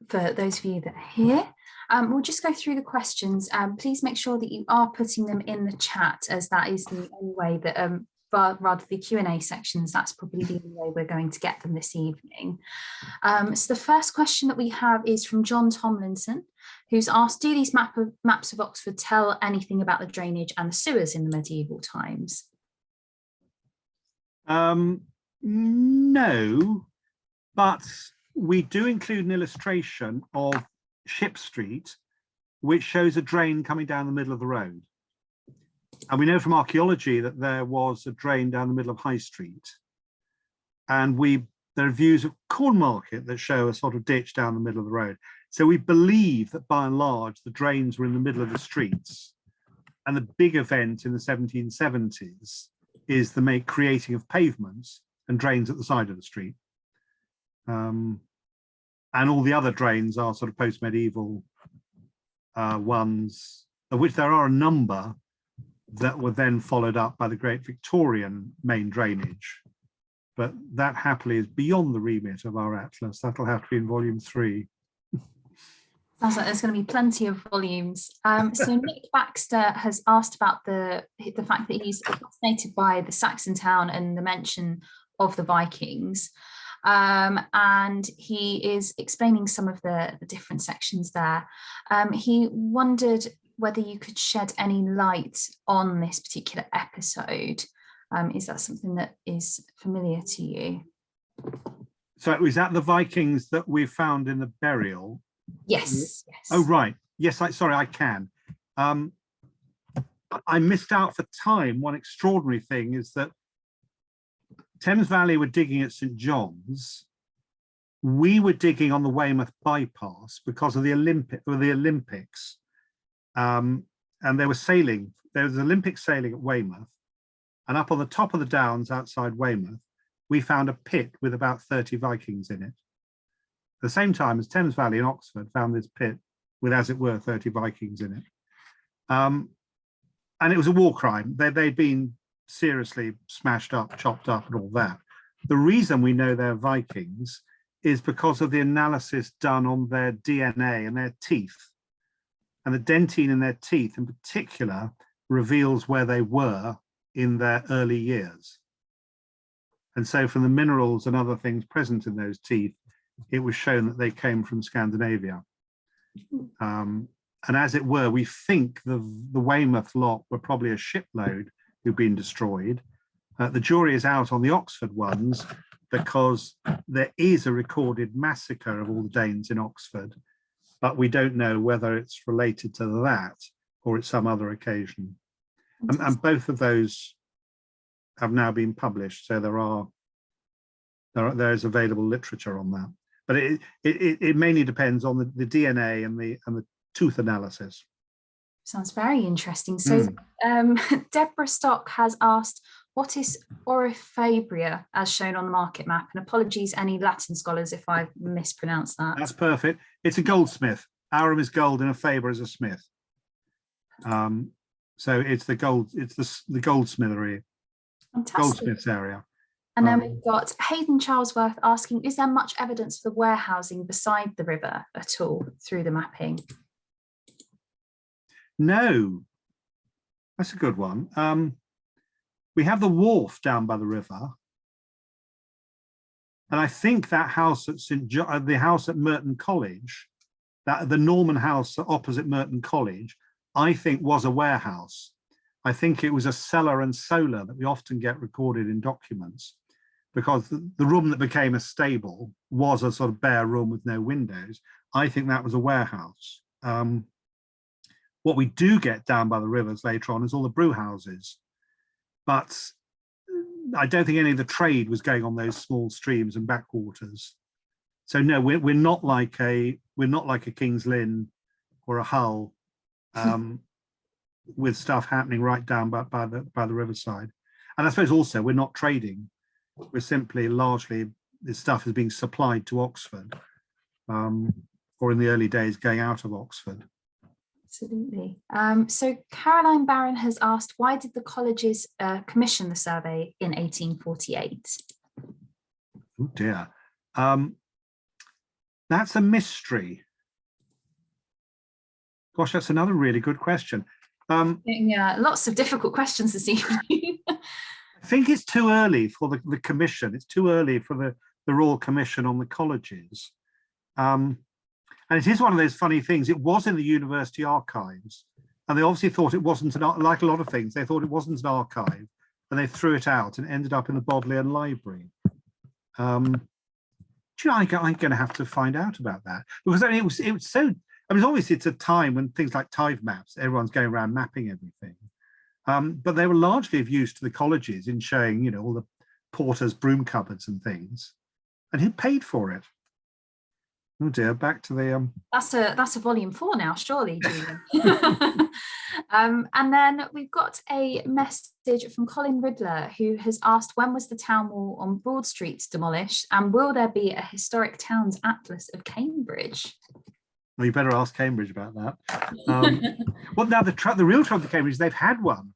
[SPEAKER 1] For those of you that are here, we'll just go through the questions. Please make sure that you are putting them in the chat, as that is the only way that, rather the Q&A sections, that's probably the only way we're going to get them this evening. So the first question that we have is from John Tomlinson, who's asked, do these maps of Oxford tell anything about the drainage and the sewers in the medieval times?
[SPEAKER 2] No, but we do include an illustration of Ship Street, which shows a drain coming down the middle of the road. And we know from archaeology that there was a drain down the middle of High Street. And there are views of Cornmarket that show a sort of ditch down the middle of the road. So we believe that by and large, the drains were in the middle of the streets. And the big event in the 1770s is the creating of pavements and drains at the side of the street. And all the other drains are sort of post-medieval ones, of which there are a number that were then followed up by the Great Victorian main drainage. But that happily is beyond the remit of our atlas. That'll have to be in volume 3.
[SPEAKER 1] Sounds like there's going to be plenty of volumes. So Nick Baxter has asked about the fact that he's fascinated by the Saxon town and the mention of the Vikings. And he is explaining some of the different sections there. He wondered whether you could shed any light on this particular episode. Is that something that is familiar to you?
[SPEAKER 2] So is that the Vikings that we found in the burial?
[SPEAKER 1] Yes. Yes.
[SPEAKER 2] Oh, right. Yes, sorry, I can. I missed out for time. One extraordinary thing is that Thames Valley were digging at St. John's. We were digging on the Weymouth bypass because of the Olympics. And they were sailing. There was Olympic sailing at Weymouth. And up on the top of the downs outside Weymouth, we found a pit with about 30 Vikings in it. At the same time as Thames Valley in Oxford found this pit with, as it were, 30 Vikings in it. And it was a war crime. They'd been seriously smashed up, chopped up and all that. The reason we know they're Vikings is because of the analysis done on their DNA and their teeth. And the dentine in their teeth in particular reveals where they were in their early years. And so from the minerals and other things present in those teeth, it was shown that they came from Scandinavia. And as it were, we think the Weymouth lot were probably a shipload who've been destroyed. The jury is out on the Oxford ones because there is a recorded massacre of all the Danes in Oxford, but we don't know whether it's related to that or it's some other occasion. And both of those have now been published, so there is available literature on that. But it mainly depends on the DNA and the tooth analysis.
[SPEAKER 1] Sounds very interesting. So Deborah Stock has asked, what is Orifabria as shown on the market map? And apologies, any Latin scholars, if I've mispronounced that.
[SPEAKER 2] That's perfect. It's a goldsmith. Arum is gold and a faber is a smith. So it's the goldsmithery,
[SPEAKER 1] Fantastic.
[SPEAKER 2] goldsmiths area.
[SPEAKER 1] And then we've got Hayden Charlesworth asking, is there much evidence for warehousing beside the river at all through the mapping?
[SPEAKER 2] No, that's a good one. We have the wharf down by the river. And I think that house at the house at Merton College, the Norman house opposite Merton College, I think was a warehouse. I think it was a cellar and solar that we often get recorded in documents, because the room that became a stable was a sort of bare room with no windows. I think that was a warehouse. What we do get down by the rivers later on is all the brew houses, but I don't think any of the trade was going on those small streams and backwaters. So no, we're not like a King's Lynn or a Hull with stuff happening right down by the riverside. And I suppose also we're not trading. We're simply largely, this stuff is being supplied to Oxford, or in the early days going out of Oxford.
[SPEAKER 1] Absolutely. So Caroline Barron has asked, why did the colleges commission the survey in 1848?
[SPEAKER 2] Oh dear. That's a mystery. Gosh, that's another really good question.
[SPEAKER 1] Yeah, lots of difficult questions this evening.
[SPEAKER 2] I think it's too early for the commission. It's too early for the Royal Commission on the colleges. And it is one of those funny things. It was in the university archives, and they obviously thought it wasn't like a lot of things. They thought it wasn't an archive, and they threw it out and ended up in the Bodleian Library. Do you know, I'm going to have to find out about that, because I mean, it was so. I mean, obviously it's a time when things like tithe maps, everyone's going around mapping everything, but they were largely of use to the colleges in showing, you know, all the porters' broom cupboards and things, and who paid for it. Oh dear, back to the
[SPEAKER 1] That's a volume 4 now, surely, Julian. And then we've got a message from Colin Riddler, who has asked, when was the town wall on Broad Street demolished, and will there be a historic towns atlas of Cambridge?
[SPEAKER 2] Well, you better ask Cambridge about that. Well, now the real trouble with Cambridge is they've had one.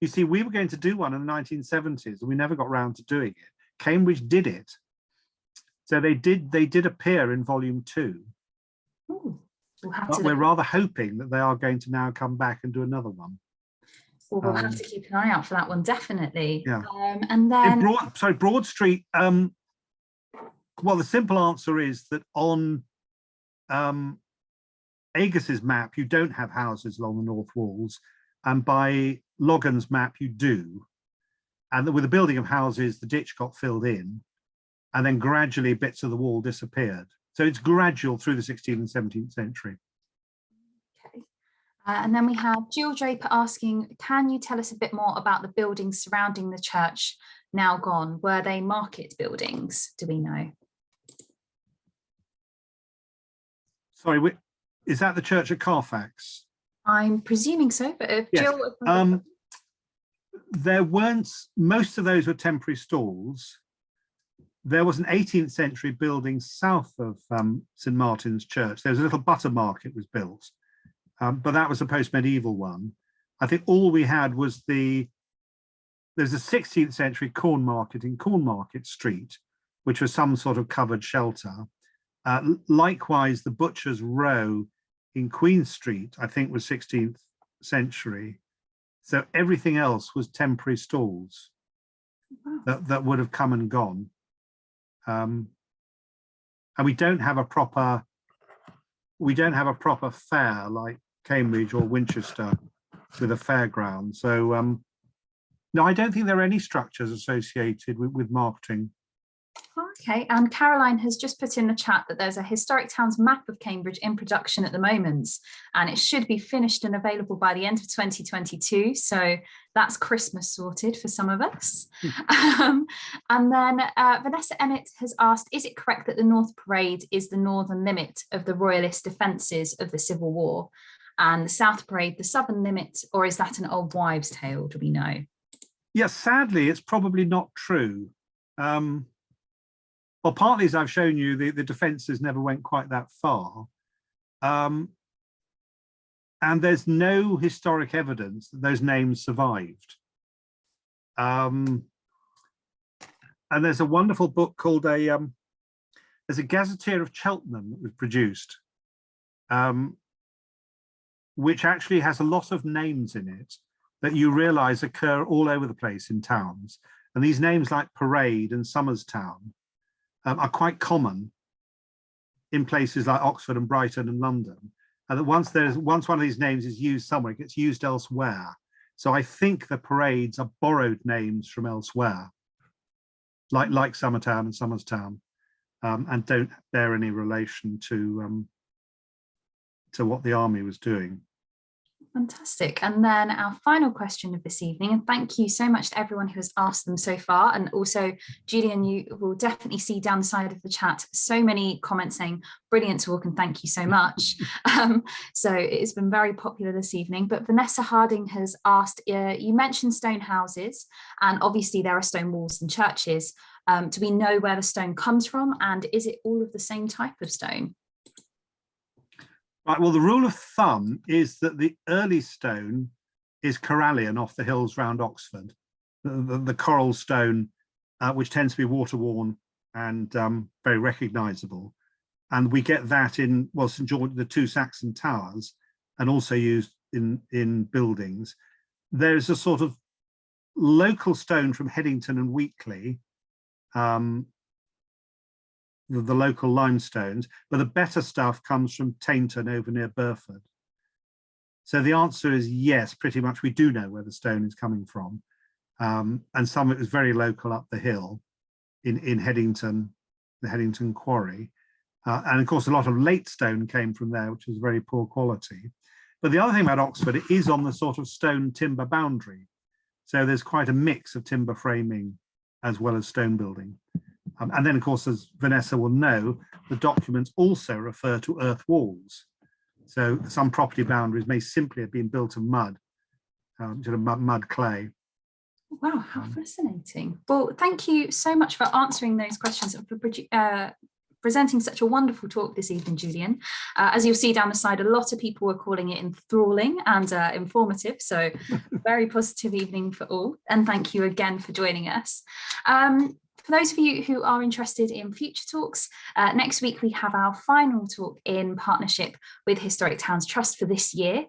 [SPEAKER 2] You see, we were going to do one in the 1970s, and we never got round to doing it. Cambridge did it. So they did appear in volume 2.
[SPEAKER 1] Ooh,
[SPEAKER 2] but we're rather hoping that they are going to now come back and do another one.
[SPEAKER 1] Well, we'll have to keep an eye out for that one, definitely.
[SPEAKER 2] Yeah.
[SPEAKER 1] And then
[SPEAKER 2] Broad Street. Well, the simple answer is that on Agus's map, you don't have houses along the north walls, and by Logan's map, you do. And with the building of houses, the ditch got filled in, and then gradually bits of the wall disappeared. So it's gradual through the 16th and 17th century.
[SPEAKER 1] Okay. And then we have Jill Draper asking, can you tell us a bit more about the buildings surrounding the church now gone? Were they market buildings? Do we know?
[SPEAKER 2] Sorry, is that the church at Carfax?
[SPEAKER 1] I'm presuming so, but if
[SPEAKER 2] yes.
[SPEAKER 1] Jill...
[SPEAKER 2] There weren't, most of those were temporary stalls. There was an 18th century building south of St. Martin's Church. There was a little butter market was built, but that was a post-medieval one. I think all we had was there's a 16th century corn market in Cornmarket Street, which was some sort of covered shelter. Likewise, the Butcher's Row in Queen Street, I think, was 16th century. So everything else was temporary stalls that would have come and gone. And we don't have a proper fair like Cambridge or Winchester with a fairground. So no, I don't think there are any structures associated with marketing.
[SPEAKER 1] Okay, and Caroline has just put in the chat that there's a historic towns map of Cambridge in production at the moment, and it should be finished and available by the end of 2022. So that's Christmas sorted for some of us. And then Vanessa Emmett has asked, is it correct that the North Parade is the northern limit of the royalist defences of the Civil War? and the South Parade the southern limit, or is that an old wives' tale? Do we know?
[SPEAKER 2] Yes, sadly, it's probably not true. Well, partly, as I've shown you, the defences never went quite that far. And there's no historic evidence that those names survived. And there's a wonderful book called there's a Gazetteer of Cheltenham that was produced, which actually has a lot of names in it that you realise occur all over the place in towns. And these names like Parade and Somerstown are quite common in places like Oxford and Brighton and London. And that once one of these names is used somewhere, it gets used elsewhere. So I think the parades are borrowed names from elsewhere, like Summertown and Somerstown, and don't bear any relation to what the army was doing.
[SPEAKER 1] Fantastic. And then our final question of this evening, and thank you so much to everyone who has asked them so far. And also, Julian, you will definitely see down the side of the chat so many comments saying, brilliant talk and thank you so much. So it has been very popular this evening. But Vanessa Harding has asked, you mentioned stone houses, and obviously there are stone walls and churches. Do we know where the stone comes from, and is it all of the same type of stone?
[SPEAKER 2] Right, well, the rule of thumb is that the early stone is Corallian off the hills round Oxford, the coral stone, which tends to be water-worn and very recognisable. And we get that in, well, St George, the two Saxon towers, and also used in buildings. There's a sort of local stone from Headington and Wheatley, the local limestones, but the better stuff comes from Tainton over near Burford. So the answer is yes, pretty much we do know where the stone is coming from. And some of it is very local up the hill in Headington, the Headington quarry. And of course, a lot of late stone came from there, which is very poor quality. But the other thing about Oxford, it is on the sort of stone timber boundary. So there's quite a mix of timber framing as well as stone building. And then, of course, as Vanessa will know, the documents also refer to earth walls. So some property boundaries may simply have been built of mud, sort of mud clay.
[SPEAKER 1] Wow, how fascinating. Well, thank you so much for answering those questions and for presenting such a wonderful talk this evening, Julian. As you'll see down the side, a lot of people were calling it enthralling and informative, so very positive evening for all. And thank you again for joining us. For those of you who are interested in future talks, next week we have our final talk in partnership with Historic Towns Trust for this year,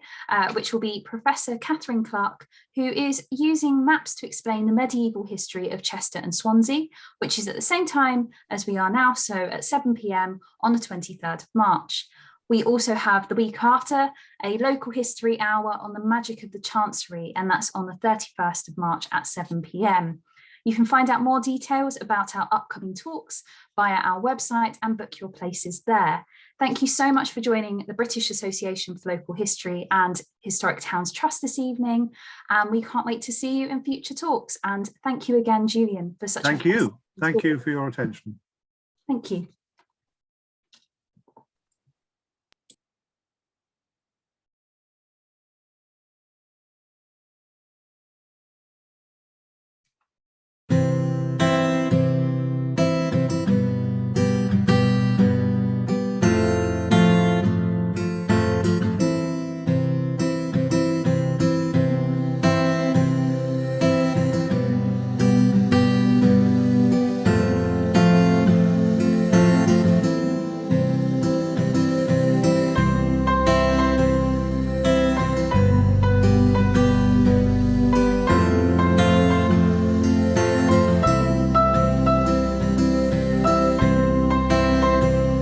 [SPEAKER 1] which will be Professor Catherine Clark, who is using maps to explain the medieval history of Chester and Swansea, which is at the same time as we are now, so at 7 p.m. on the 23rd of March. We also have the week after a local history hour on the magic of the Chancery, and that's on the 31st of March at 7 p.m. You can find out more details about our upcoming talks via our website and book your places there. Thank you so much for joining the British Association for Local History and Historic Towns Trust this evening. And we can't wait to see you in future talks. And thank you again, Julian, for such
[SPEAKER 2] Thank you. Thank you for your attention.
[SPEAKER 1] Thank you.